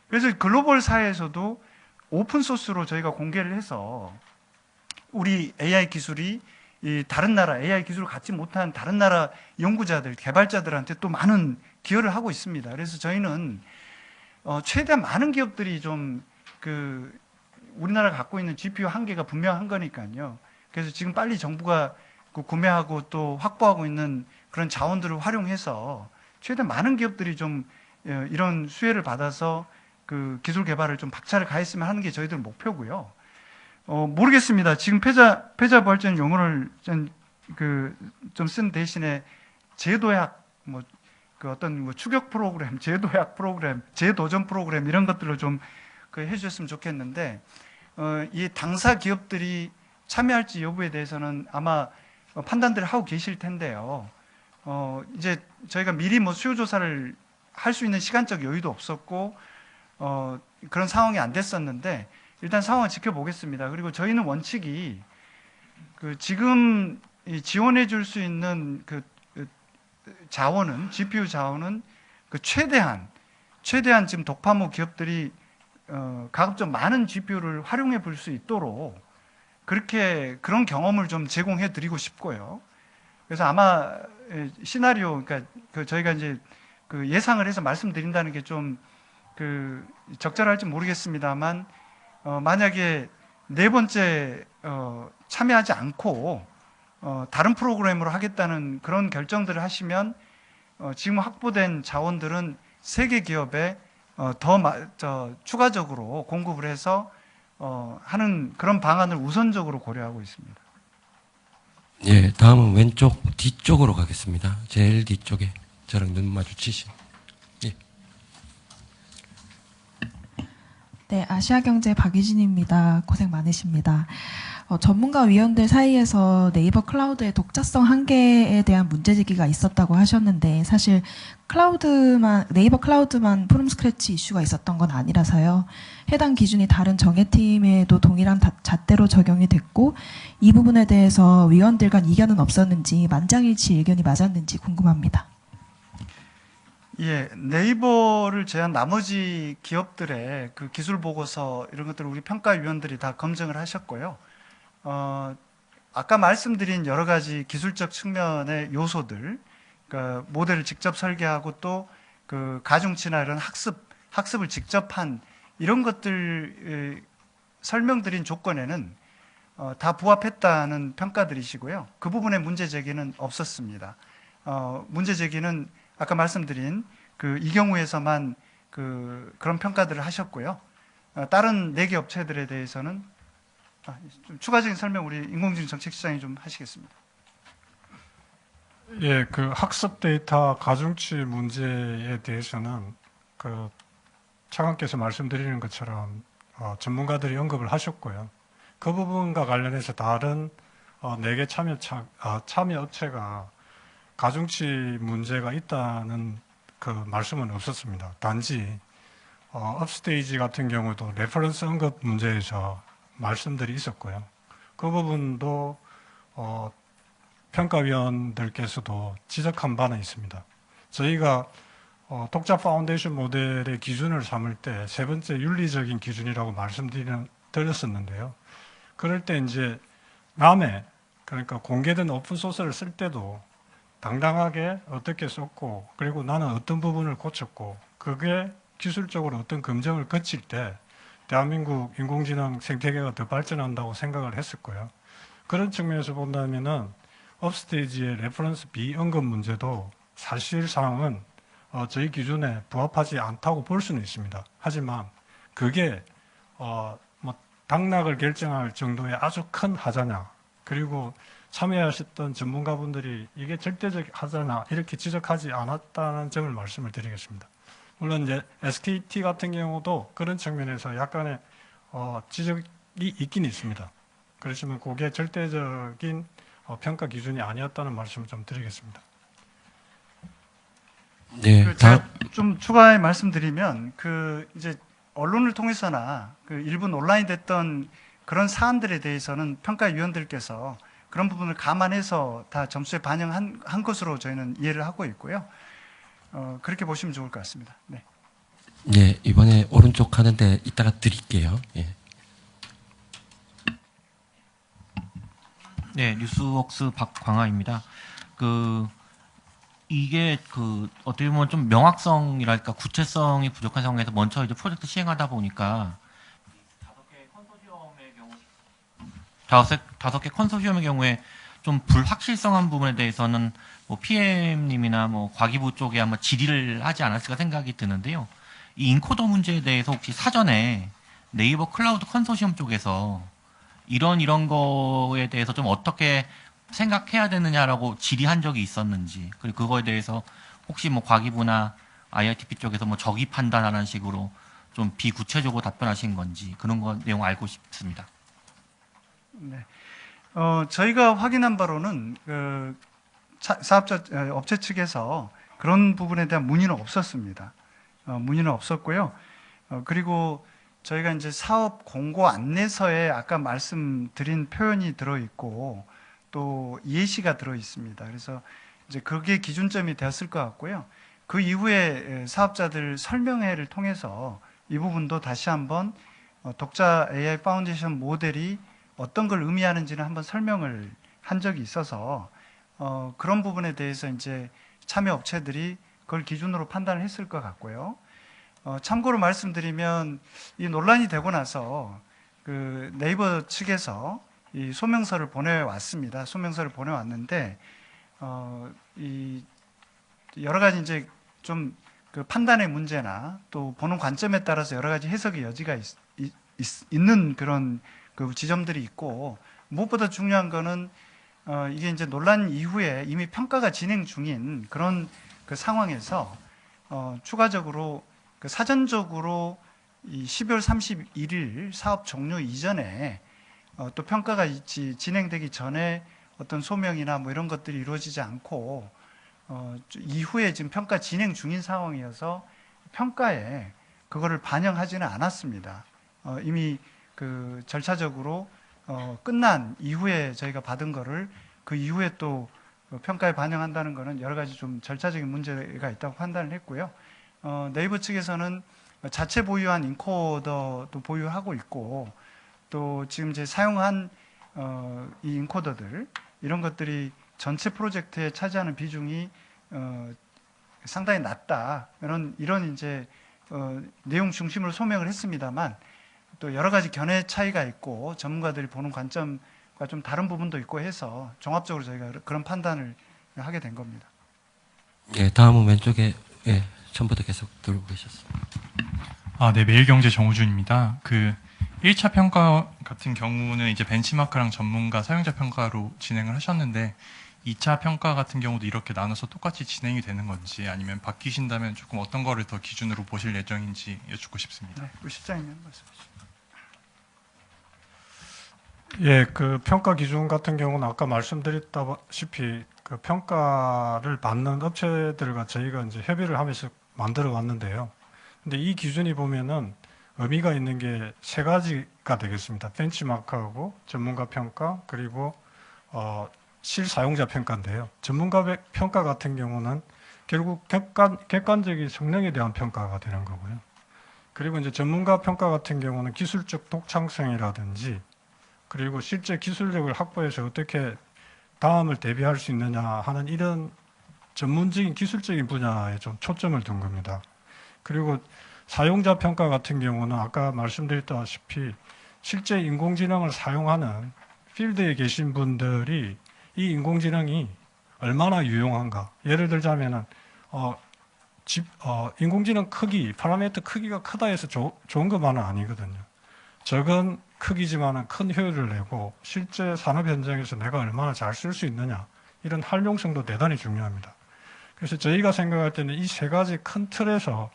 그래서 글로벌 사회에서도 오픈소스로 저희가 공개를 해서 우리 AI 기술이 이 다른 나라 AI 기술을 갖지 못한 다른 나라 연구자들, 개발자들한테 또 많은 기여를 하고 있습니다. 그래서 저희는 최대한 많은 기업들이 좀 우리나라가 갖고 있는 GPU 한계가 분명한 거니까요. 그래서 지금 빨리 정부가 구매하고 또 확보하고 있는 그런 자원들을 활용해서 최대한 많은 기업들이 좀 이런 수혜를 받아서 그 기술 개발을 좀 박차를 가했으면 하는 게 저희들 목표고요. 모르겠습니다. 지금 패자 부활전 용어를 좀 쓴 대신에 제도약, 어떤 추격 프로그램, 제도약 프로그램, 재도전 프로그램 이런 것들로 좀 해주셨으면 좋겠는데, 이 당사 기업들이 참여할지 여부에 대해서는 아마 판단들을 하고 계실 텐데요. 이제 저희가 미리 수요 조사를 할 수 있는 시간적 여유도 없었고 그런 상황이 안 됐었는데 일단 상황을 지켜보겠습니다. 그리고 저희는 원칙이 지금 지원해 줄 수 있는 자원은, GPU 자원은 최대한 지금 독파모 기업들이 가급적 많은 GPU를 활용해 볼 수 있도록 그런 경험을 좀 제공해 드리고 싶고요. 그래서 아마 시나리오, 그러니까 저희가 이제 예상을 해서 말씀드린다는 게 좀 적절할지 모르겠습니다만, 만약에 4번째 참여하지 않고 다른 프로그램으로 하겠다는 그런 결정들을 하시면 지금 확보된 자원들은 3개 기업에 더 추가적으로 공급을 해서 하는 그런 방안을 우선적으로 고려하고 있습니다. 예, 다음은 왼쪽 뒤쪽으로 가겠습니다. 제일 뒤쪽에 저랑 눈 마주치신. 예. 네, 아시아경제 박유진입니다. 고생 많으십니다. 전문가 위원들 사이에서 네이버 클라우드의 독자성 한계에 대한 문제제기가 있었다고 하셨는데, 사실 네이버 클라우드만 프롬 스크래치 이슈가 있었던 건 아니라서요. 해당 기준이 다른 정예팀에도 동일한 잣대로 적용이 됐고, 이 부분에 대해서 위원들 간 이견은 없었는지, 만장일치 의견이 맞았는지 궁금합니다. 예, 네이버를 제한 나머지 기업들의 그 기술 보고서 이런 것들을 우리 평가위원들이 다 검증을 하셨고요. 아까 말씀드린 여러 가지 기술적 측면의 요소들, 그러니까 모델을 직접 설계하고 또 그 가중치나 이런 학습을 직접 한 이런 것들 설명드린 조건에는 다 부합했다는 평가들이시고요. 그 부분에 문제 제기는 없었습니다. 문제 제기는 아까 말씀드린 이 경우에서만 그런 평가들을 하셨고요. 다른 4개 업체들에 대해서는 좀 추가적인 설명 우리 인공지능 정책시장이 좀 하시겠습니다. 예, 그 학습 데이터 가중치 문제에 대해서는 차관께서 말씀드리는 것처럼 전문가들이 언급을 하셨고요. 그 부분과 관련해서 다른 4개 참여 업체가 가중치 문제가 있다는 그 말씀은 없었습니다. 단지 업스테이지 같은 경우도 레퍼런스 언급 문제에서 말씀들이 있었고요. 그 부분도 평가위원들께서도 지적한 바는 있습니다. 저희가 독자 파운데이션 모델의 기준을 삼을 때 3번째 윤리적인 기준이라고 말씀드렸었는데요. 그럴 때 이제 그러니까 공개된 오픈소스를 쓸 때도 당당하게 어떻게 썼고, 그리고 나는 어떤 부분을 고쳤고, 그게 기술적으로 어떤 검증을 거칠 때 대한민국 인공지능 생태계가 더 발전한다고 생각을 했을 거예요. 그런 측면에서 본다면은 업스테이지의 레퍼런스 비언급 문제도 사실상은 저희 기준에 부합하지 않다고 볼 수는 있습니다. 하지만 그게 당락을 결정할 정도의 아주 큰 하자냐, 그리고 참여하셨던 전문가분들이 이게 절대적 하자냐 이렇게 지적하지 않았다는 점을 말씀을 드리겠습니다. 물론 이제 SKT 같은 경우도 그런 측면에서 약간의 지적이 있긴 있습니다. 그렇지만 그게 절대적인 평가 기준이 아니었다는 말씀을 좀 드리겠습니다. 네, 제가 좀 추가해 말씀드리면 이제 언론을 통해서나 일부 온라인 됐던 그런 사안들에 대해서는 평가위원들께서 그런 부분을 감안해서 다 점수에 반영한 것으로 저희는 이해를 하고 있고요. 그렇게 보시면 좋을 것 같습니다. 네. 네, 이번에 오른쪽 하는데 이따가 드릴게요. 예. 네, 뉴스웍스 박광하입니다. 이게 어떻게 보면 좀 명확성이랄까 구체성이 부족한 상황에서 먼저 이제 프로젝트 시행하다 보니까 다섯 개 컨소시엄의 경우에 좀 불확실성한 부분에 대해서는 뭐 PM님이나 뭐 과기부 쪽에 아마 질의를 하지 않았을까 생각이 드는데요. 이 인코더 문제에 대해서 혹시 사전에 네이버 클라우드 컨소시엄 쪽에서 이런 거에 대해서 좀 어떻게 생각해야 되느냐라고 질의한 적이 있었는지, 그리고 그거에 대해서 혹시 뭐 과기부나 IITP 쪽에서 뭐 적의 판단하는 식으로 좀 비구체적으로 답변하신 건지 그런 거 내용 알고 싶습니다. 네. 저희가 확인한 바로는 사업자 업체 측에서 그런 부분에 대한 문의는 없었습니다. 문의는 없었고요. 그리고 저희가 이제 사업 공고 안내서에 아까 말씀드린 표현이 들어 있고 또 예시가 들어 있습니다. 그래서 이제 그게 기준점이 되었을 것 같고요. 그 이후에 사업자들 설명회를 통해서 이 부분도 다시 한번 독자 AI 파운데이션 모델이 어떤 걸 의미하는지는 한번 설명을 한 적이 있어서 그런 부분에 대해서 이제 참여 업체들이 그걸 기준으로 판단을 했을 것 같고요. 참고로 말씀드리면 이 논란이 되고 나서 네이버 측에서 이 소명서를 보내왔습니다. 소명서를 보내왔는데 이 여러 가지 이제 좀 판단의 문제나 또 보는 관점에 따라서 여러 가지 해석의 여지가 있는 그런 지점들이 있고, 무엇보다 중요한 거는 이게 이제 논란 이후에 이미 평가가 진행 중인 그런 상황에서 추가적으로 사전적으로 이 12월 31일 사업 종료 이전에 또 평가가 진행되기 전에 어떤 소명이나 뭐 이런 것들이 이루어지지 않고 이후에 지금 평가 진행 중인 상황이어서 평가에 그거를 반영하지는 않았습니다. 이미 절차적으로 끝난 이후에 저희가 받은 거를 그 이후에 또 평가에 반영한다는 거는 여러 가지 좀 절차적인 문제가 있다고 판단을 했고요. 네이버 측에서는 자체 보유한 인코더도 보유하고 있고, 또 지금 이제 사용한 이 인코더들 이런 것들이 전체 프로젝트에 차지하는 비중이 상당히 낮다, 이런 이제 내용 중심으로 소명을 했습니다만, 또 여러 가지 견해 차이가 있고 전문가들이 보는 관점과 좀 다른 부분도 있고 해서 종합적으로 저희가 그런 판단을 하게 된 겁니다. 예, 다음은 왼쪽에 예, 처음부터 계속 들고 계셨습니다. 네, 매일경제 정우준입니다. 그 1차 평가 같은 경우는 이제 벤치마크랑 전문가 사용자 평가로 진행을 하셨는데 2차 평가 같은 경우도 이렇게 나눠서 똑같이 진행이 되는 건지 아니면 바뀌신다면 조금 어떤 거를 더 기준으로 보실 예정인지 여쭙고 싶습니다. 네, 우리 실장님 말씀해 주시죠. 예, 그 평가 기준 같은 경우는 아까 말씀드렸다시피 그 평가를 받는 업체들과 저희가 이제 협의를 하면서 만들어 왔는데요. 근데 이 기준이 보면은 의미가 있는 게 세 가지가 되겠습니다. 벤치마크하고 전문가 평가 그리고 실사용자 평가인데요. 전문가 평가 같은 경우는 결국 객관적인 성능에 대한 평가가 되는 거고요. 그리고 이제 전문가 평가 같은 경우는 기술적 독창성이라든지 그리고 실제 기술력을 확보해서 어떻게 다음을 대비할 수 있느냐 하는 이런 전문적인 기술적인 분야에 좀 초점을 둔 겁니다. 그리고 사용자 평가 같은 경우는 아까 말씀드렸다시피 실제 인공지능을 사용하는 필드에 계신 분들이 이 인공지능이 얼마나 유용한가. 예를 들자면은 인공지능 크기, 파라미터 크기가 크다 해서 좋은 것만은 아니거든요. 적은 크기지만은 큰 효율을 내고 실제 산업 현장에서 내가 얼마나 잘 쓸 수 있느냐 이런 활용성도 대단히 중요합니다. 그래서 저희가 생각할 때는 이 세 가지 큰 틀에서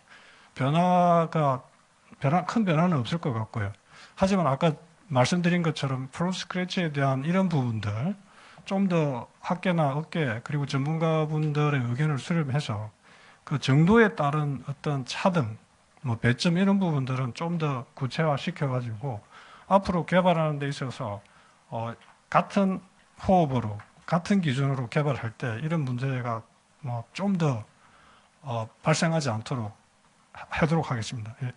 큰 변화는 없을 것 같고요. 하지만 아까 말씀드린 것처럼 프롬 스크래치에 대한 이런 부분들 좀 더 학계나 업계 그리고 전문가분들의 의견을 수렴해서 그 정도에 따른 어떤 차등, 배점 이런 부분들은 좀 더 구체화 시켜가지고 앞으로 개발하는 데 있어서 같은 호흡으로 같은 기준으로 개발할 때 이런 문제가 좀 더 발생하지 않도록 하도록 하겠습니다. 예.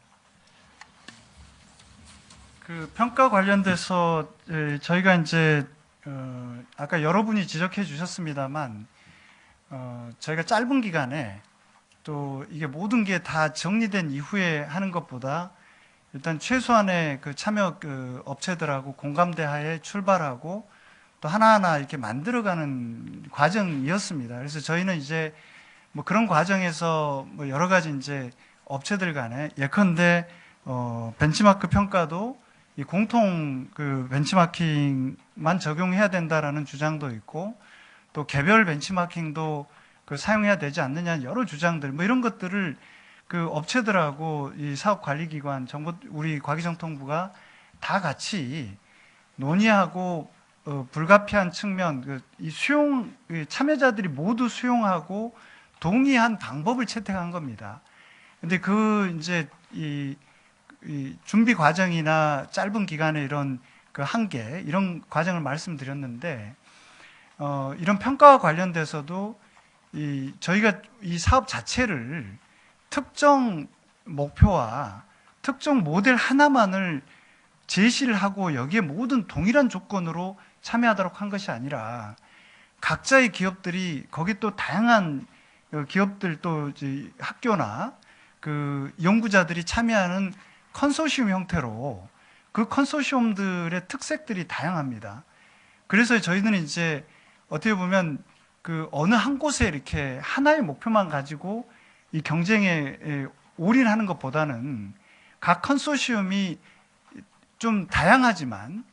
그 평가 관련돼서 저희가 이제 아까 여러분이 지적해 주셨습니다만 저희가 짧은 기간에 또 이게 모든 게 다 정리된 이후에 하는 것보다 일단 최소한의 그 참여 그 업체들하고 공감대하에 출발하고 또 하나하나 이렇게 만들어가는 과정이었습니다. 그래서 저희는 이제 뭐 그런 과정에서 뭐 여러 가지 이제 업체들 간에 예컨대 벤치마크 평가도 이 공통 그 벤치마킹만 적용해야 된다라는 주장도 있고 또 개별 벤치마킹도 그 사용해야 되지 않느냐 여러 주장들 뭐 이런 것들을 그 업체들하고 이 사업관리기관 정부 우리 과기정통부가 다 같이 논의하고 불가피한 측면 이 수용 참여자들이 모두 수용하고 동의한 방법을 채택한 겁니다. 근데 그 이제 이 준비 과정이나 짧은 기간에 이런 그 한계 이런 과정을 말씀드렸는데 이런 평가와 관련돼서도 저희가 이 사업 자체를 특정 목표와 특정 모델 하나만을 제시를 하고 여기에 모든 동일한 조건으로 참여하도록 한 것이 아니라 각자의 기업들이 거기 또 다양한 기업들 또 이제 학교나 그 연구자들이 참여하는 컨소시엄 형태로 그 컨소시엄들의 특색들이 다양합니다. 그래서 저희는 이제 어떻게 보면 그 어느 한 곳에 이렇게 하나의 목표만 가지고 이 경쟁에 올인하는 것보다는 각 컨소시엄이 좀 다양하지만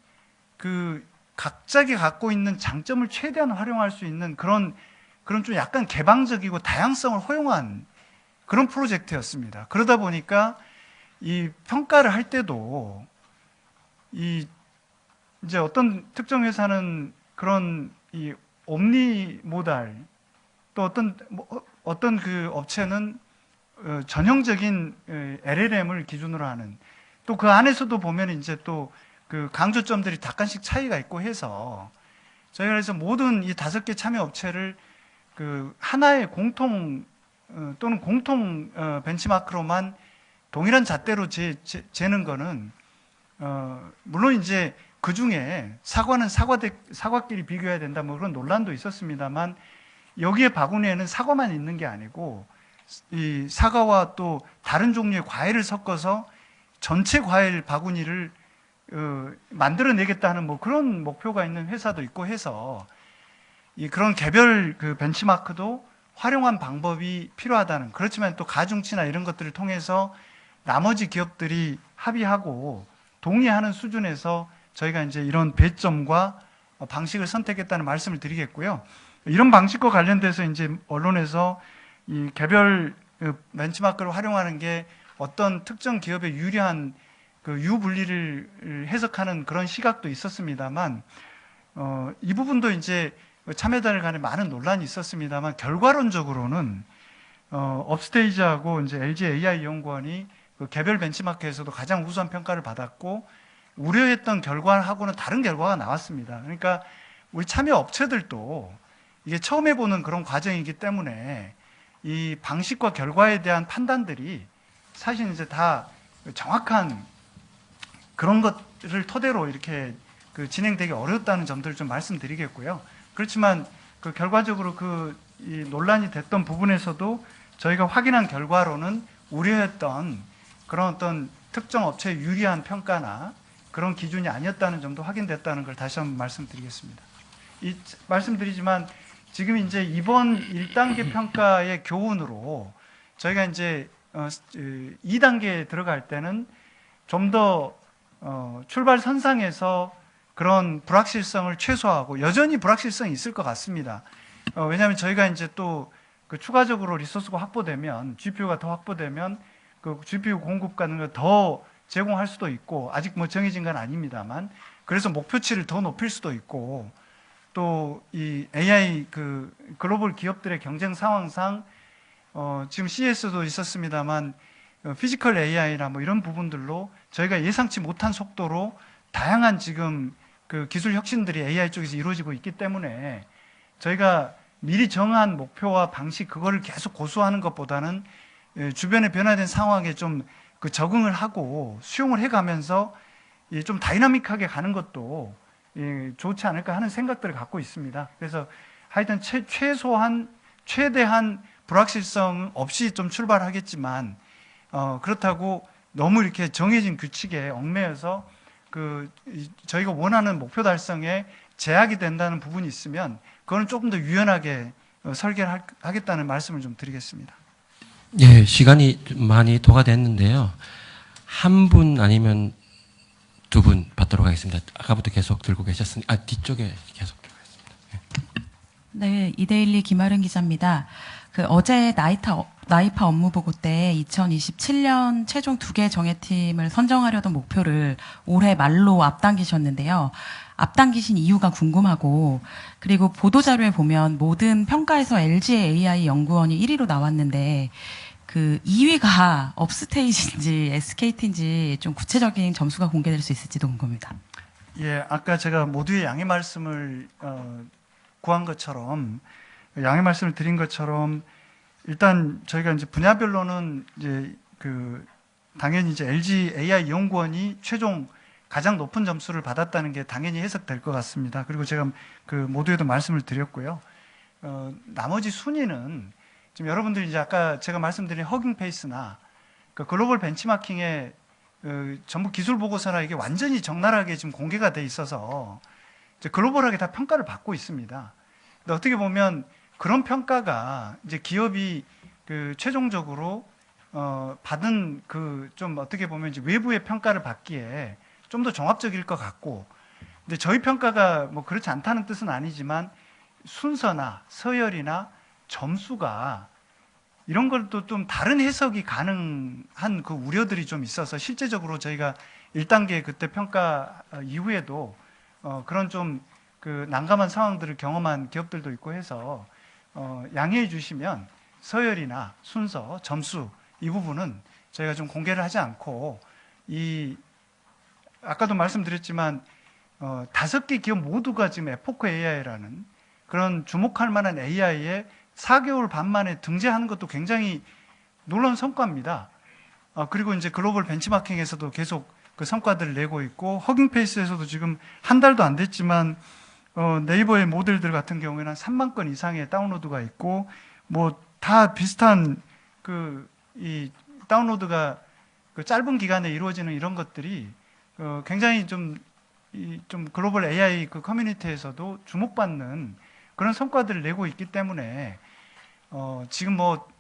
그 각자가 갖고 있는 장점을 최대한 활용할 수 있는 그런 좀 약간 개방적이고 다양성을 허용한 그런 프로젝트였습니다. 그러다 보니까 이 평가를 할 때도 이제 어떤 특정 회사는 그런 이 옴니모달 또 어떤 그 업체는 전형적인 LLM을 기준으로 하는 또 그 안에서도 보면 이제 또 그 강조점들이 약간씩 차이가 있고 해서 저희가 그래서 모든 이 5개 참여 업체를 그 하나의 공통 또는 공통 벤치마크로만 동일한 잣대로 재는 거는 물론 이제 그 중에 사과는 사과끼리 비교해야 된다 뭐 그런 논란도 있었습니다만 여기에 바구니에는 사과만 있는 게 아니고 이 사과와 또 다른 종류의 과일을 섞어서 전체 과일 바구니를 만들어내겠다는 뭐 그런 목표가 있는 회사도 있고 해서 그런 개별 그 벤치마크도 활용한 방법이 필요하다는, 그렇지만 또 가중치나 이런 것들을 통해서 나머지 기업들이 합의하고 동의하는 수준에서 저희가 이제 이런 배점과 방식을 선택했다는 말씀을 드리겠고요. 이런 방식과 관련돼서 이제 언론에서 이 개별 벤치마크를 활용하는 게 어떤 특정 기업에 유리한 그 유불리를 해석하는 그런 시각도 있었습니다만, 이 부분도 이제 참여단을 간에 많은 논란이 있었습니다만, 결과론적으로는 업스테이지하고 이제 LG AI 연구원이 그 개별 벤치마크에서도 가장 우수한 평가를 받았고, 우려했던 결과하고는 다른 결과가 나왔습니다. 그러니까 우리 참여 업체들도 이게 처음 해보는 그런 과정이기 때문에 이 방식과 결과에 대한 판단들이 사실 이제 다 정확한 그런 것들을 토대로 이렇게 그 진행되기 어렵다는 점들을 좀 말씀드리겠고요. 그렇지만 그 결과적으로 이 논란이 됐던 부분에서도 저희가 확인한 결과로는 우려했던 그런 어떤 특정 업체에 유리한 평가나 그런 기준이 아니었다는 점도 확인됐다는 걸 다시 한번 말씀드리겠습니다. 말씀드리지만 지금 이제 이번 1단계 평가의 교훈으로 저희가 이제 2단계에 들어갈 때는 좀 더 출발선상에서 그런 불확실성을 최소화하고, 여전히 불확실성이 있을 것 같습니다. 왜냐하면 저희가 이제 또 그 추가적으로 리소스가 확보되면, GPU가 더 확보되면 그 GPU 공급 같은 걸 더 제공할 수도 있고, 아직 뭐 정해진 건 아닙니다만, 그래서 목표치를 더 높일 수도 있고, 또 이 AI 그 글로벌 기업들의 경쟁 상황상 지금 CES도 있었습니다만 피지컬 AI나 뭐 이런 부분들로 저희가 예상치 못한 속도로 다양한 지금 그 기술 혁신들이 AI 쪽에서 이루어지고 있기 때문에 저희가 미리 정한 목표와 방식 그거를 계속 고수하는 것보다는 주변에 변화된 상황에 좀 그 적응을 하고 수용을 해가면서 좀 다이나믹하게 가는 것도 좋지 않을까 하는 생각들을 갖고 있습니다. 그래서 하여튼 최대한 불확실성 없이 좀 출발하겠지만, 그렇다고 너무 이렇게 정해진 규칙에 얽매여서 저희가 원하는 목표 달성에 제약이 된다는 부분이 있으면 그거는 조금 더 유연하게 설계를 하겠다는 말씀을 좀 드리겠습니다. 예, 시간이 좀 많이 도과됐는데요. 한 분 아니면 두 분 받도록 하겠습니다. 아까부터 계속 들고 계셨으니, 뒤쪽에 계속 들고 계십니다. 네, 이데일리 김아름 기자입니다. 어제 나이파 업무 보고 때 2027년 최종 2개 정예팀을 선정하려던 목표를 올해 말로 앞당기셨는데요. 앞당기신 이유가 궁금하고, 그리고 보도자료에 보면 모든 평가에서 LG의 AI 연구원이 1위로 나왔는데 그 2위가 업스테이지인지 SKT인지 좀 구체적인 점수가 공개될 수 있을지도 궁금합니다. 예, 아까 제가 모두의 양해 말씀을 구한 것처럼, 양해 말씀을 드린 것처럼, 일단 저희가 이제 분야별로는 이제 당연히 이제 LG AI 연구원이 최종 가장 높은 점수를 받았다는 게 당연히 해석될 것 같습니다. 그리고 제가 모두에도 말씀을 드렸고요. 나머지 순위는 지금 여러분들이 이제 아까 제가 말씀드린 허깅 페이스나 글로벌 벤치마킹에 전부 기술 보고서나 이게 완전히 적나라하게 지금 공개가 돼 있어서 이제 글로벌하게 다 평가를 받고 있습니다. 근데 어떻게 보면 그런 평가가 이제 기업이 최종적으로 받은 좀 어떻게 보면 이제 외부의 평가를 받기에 좀 더 종합적일 것 같고, 근데 저희 평가가 뭐 그렇지 않다는 뜻은 아니지만 순서나 서열이나 점수가 이런 것도 좀 다른 해석이 가능한 그 우려들이 좀 있어서 실제적으로 저희가 1단계 그때 평가 이후에도 그런 좀 난감한 상황들을 경험한 기업들도 있고 해서 양해해 주시면 서열이나 순서, 점수 이 부분은 저희가 좀 공개를 하지 않고, 아까도 말씀드렸지만 5개 기업 모두가 지금 에포크 AI라는 그런 주목할 만한 AI에 4개월 반 만에 등재하는 것도 굉장히 놀라운 성과입니다. 그리고 이제 글로벌 벤치마킹에서도 계속 그 성과들을 내고 있고, 허깅페이스에서도 지금 한 달도 안 됐지만 네이버의 모델들 같은 경우에는 한 3만 건 이상의 다운로드가 있고, 뭐 다 비슷한 이 다운로드가 그 짧은 기간에 이루어지는 이런 것들이 굉장히 좀 글로벌 AI 그 커뮤니티에서도 주목받는 그런 성과들을 내고 있기 때문에 지금 뭐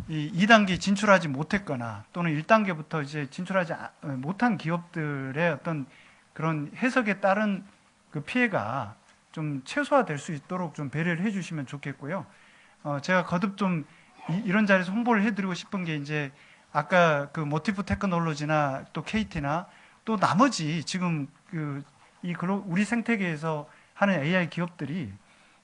이 2단계 진출하지 못했거나 또는 1단계부터 이제 진출하지 못한 기업들의 어떤 그런 해석에 따른 그 피해가 좀 최소화될 수 있도록 좀 배려를 해주시면 좋겠고요. 제가 거듭 좀 이런 자리에서 홍보를 해드리고 싶은 게 이제 아까 그 모티프 테크놀로지나 또 KT나 또 나머지 지금 우리 생태계에서 하는 AI 기업들이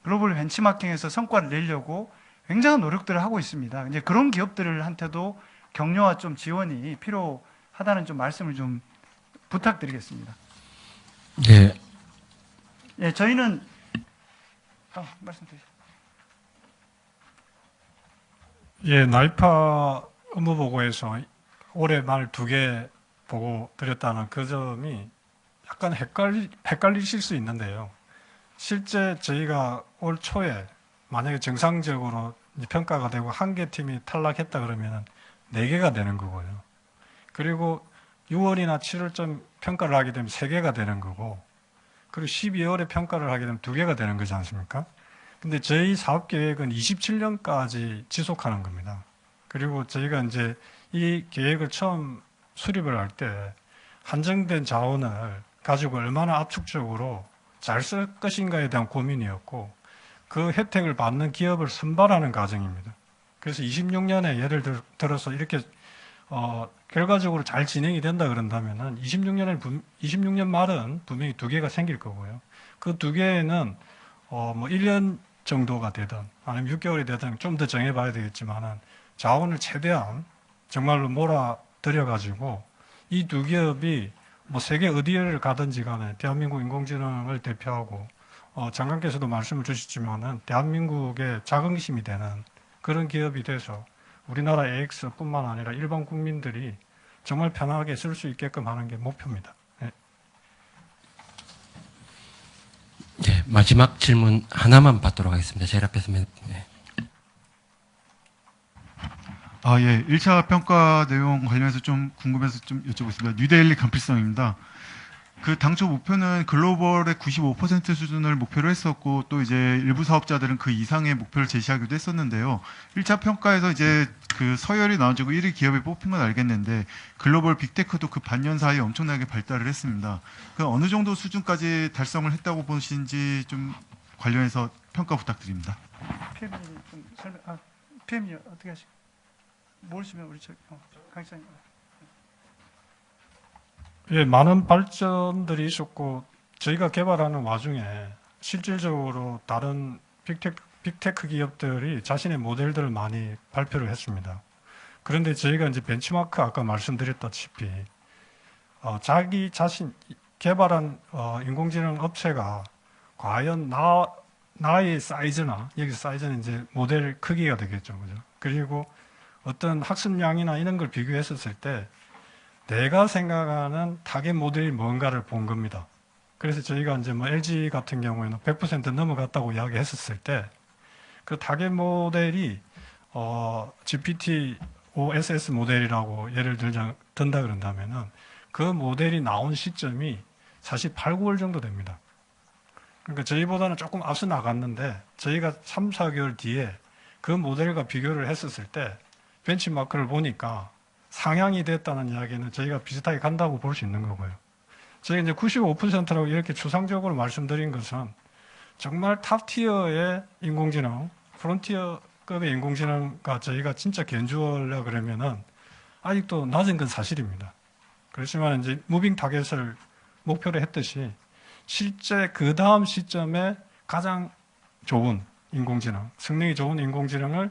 글로벌 벤치마킹에서 성과를 내려고 굉장한 노력들을 하고 있습니다. 이제 그런 기업들한테도 격려와 좀 지원이 필요하다는 좀 말씀을 좀 부탁드리겠습니다. 네. 예, 저희는 말씀드리세요. 예, 나이파 업무 보고에서 올해 말 2개 보고 드렸다는 그 점이 약간 헷갈리실 수 있는데요. 실제 저희가 올 초에 만약에 정상적으로 평가가 되고 1개 팀이 탈락했다 그러면 4개가 되는 거고요. 그리고 6월이나 7월쯤 평가를 하게 되면 3개가 되는 거고, 그리고 12월에 평가를 하게 되면 2개가 되는 거지 않습니까? 근데 저희 사업 계획은 27년까지 지속하는 겁니다. 그리고 저희가 이제 이 계획을 처음 수립을 할 때 한정된 자원을 가지고 얼마나 압축적으로 잘 쓸 것인가에 대한 고민이었고, 그 혜택을 받는 기업을 선발하는 과정입니다. 그래서 26년에 예를 들어서 이렇게 결과적으로 잘 진행이 된다 그런다면은 26년 말은 분명히 2개가 생길 거고요. 그 2개는 뭐 1년 정도가 되든 아니면 6개월이 되든 좀 더 정해봐야 되겠지만은 자원을 최대한 정말로 몰아들여가지고 이 2기업이 뭐 세계 어디를 가든지 간에 대한민국 인공지능을 대표하고 장관께서도 말씀을 주셨지만은 대한민국의 자긍심이 되는 그런 기업이 돼서 우리나라 AX뿐만 아니라 일반 국민들이 정말 편하게 쓸 수 있게끔 하는 게 목표입니다. 네. 네, 마지막 질문 하나만 받도록 하겠습니다. 제일 앞에서 네. 예. 1차 평가 내용 관련해서 좀 궁금해서 좀 여쭤보겠습니다. 뉴데일리 간필성입니다. 그 당초 목표는 글로벌의 95% 수준을 목표로 했었고, 또 이제 일부 사업자들은 그 이상의 목표를 제시하기도 했었는데요. 1차 평가에서 이제 그 서열이 나눠지고 1위 기업이 뽑힌 건 알겠는데, 글로벌 빅테크도 그 반년 사이에 엄청나게 발달을 했습니다. 그 어느 정도 수준까지 달성을 했다고 보시는지 좀 관련해서 평가 부탁드립니다. PM님 좀 PM님 어떻게 하시고? 모르시면 우리 강사님. 예, 많은 발전들이 있었고 저희가 개발하는 와중에 실질적으로 다른 빅테크 기업들이 자신의 모델들을 많이 발표를 했습니다. 그런데 저희가 이제 벤치마크 아까 말씀드렸다시피 자기 자신 개발한 인공지능 업체가 과연 나의 사이즈나, 여기 사이즈는 이제 모델 크기가 되겠죠, 그죠? 그리고 어떤 학습량이나 이런 걸 비교했었을 때 내가 생각하는 타겟 모델이 뭔가를 본 겁니다. 그래서 저희가 이제 뭐 LG 같은 경우에는 100% 넘어갔다고 이야기했었을 때 그 타겟 모델이 GPT-5SS 모델이라고 예를 든다 그런다면은 그 모델이 나온 시점이 사실 8, 9월 정도 됩니다. 그러니까 저희보다는 조금 앞서 나갔는데 저희가 3, 4개월 뒤에 그 모델과 비교를 했었을 때 벤치마크를 보니까 상향이 됐다는 이야기는 저희가 비슷하게 간다고 볼 수 있는 거고요. 저희가 이제 95%라고 이렇게 추상적으로 말씀드린 것은 정말 탑티어의 인공지능, 프론티어급의 인공지능과 저희가 진짜 견주하려 그러면은 아직도 낮은 건 사실입니다. 그렇지만 이제 무빙 타겟을 목표로 했듯이 실제 그 다음 시점에 가장 좋은 인공지능, 성능이 좋은 인공지능을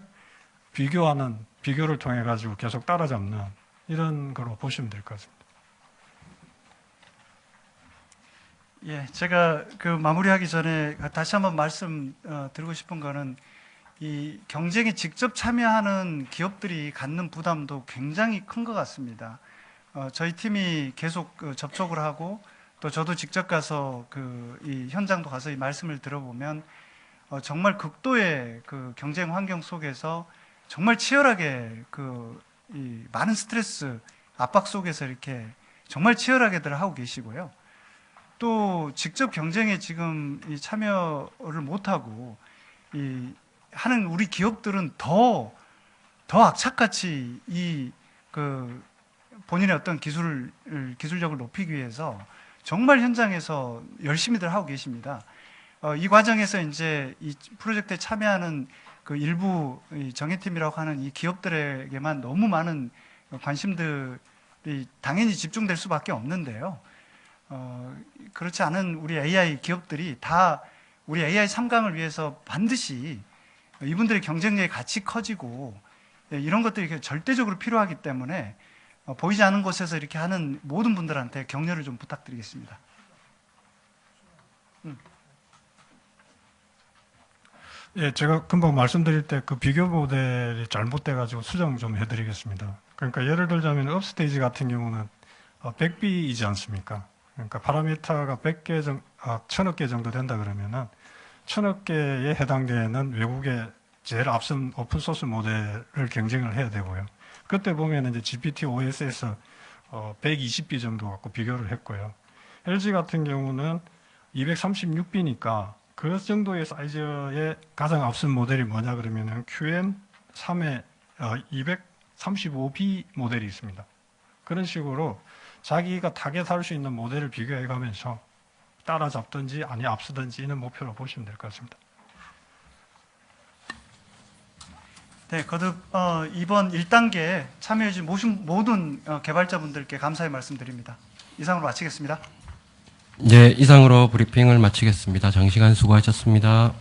비교를 통해 가지고 계속 따라잡는 이런 거로 보시면 될 것 같습니다. 예, 제가 그 마무리하기 전에 다시 한번 말씀 드리고 싶은 거는 이 경쟁에 직접 참여하는 기업들이 갖는 부담도 굉장히 큰 것 같습니다. 저희 팀이 계속 접촉을 하고 또 저도 직접 가서 이 현장도 가서 이 말씀을 들어보면 정말 극도의 그 경쟁 환경 속에서 정말 치열하게 이 많은 스트레스 압박 속에서 이렇게 정말 치열하게들 하고 계시고요. 또 직접 경쟁에 지금 이 참여를 못하고 하는 우리 기업들은 더 악착같이 본인의 어떤 기술력을 높이기 위해서 정말 현장에서 열심히들 하고 계십니다. 이 과정에서 이제 이 프로젝트에 참여하는 그 일부 정예팀이라고 하는 이 기업들에게만 너무 많은 관심들이 당연히 집중될 수밖에 없는데요. 그렇지 않은 우리 AI 기업들이 다 우리 AI 3강을 위해서 반드시 이분들의 경쟁력이 같이 커지고 이런 것들이 절대적으로 필요하기 때문에 보이지 않는 곳에서 이렇게 하는 모든 분들한테 격려를 좀 부탁드리겠습니다. 예, 제가 금방 말씀드릴 때 그 비교 모델이 잘못돼가지고 수정 좀 해드리겠습니다. 그러니까 예를 들자면 업스테이지 같은 경우는 100B이지 않습니까? 그러니까 파라미터가 1000억 개 정도 된다 그러면은 1000억 개에 해당되는 외국의 제일 앞선 오픈소스 모델을 경쟁을 해야 되고요. 그때 보면 이제 GPT-OS에서 120B 정도 갖고 비교를 했고요. LG 같은 경우는 236B니까 그 정도의 사이즈의 가장 앞선 모델이 뭐냐 그러면은 QM3의 235B 모델이 있습니다. 그런 식으로 자기가 타겟할 수 있는 모델을 비교해 가면서 따라잡든지 아니 앞서든지 이는 목표로 보시면 될 것 같습니다. 네, 거듭 이번 1단계에 참여해 주신 모든 개발자분들께 감사의 말씀드립니다. 이상으로 마치겠습니다. 네, 이상으로 브리핑을 마치겠습니다. 장시간 수고하셨습니다.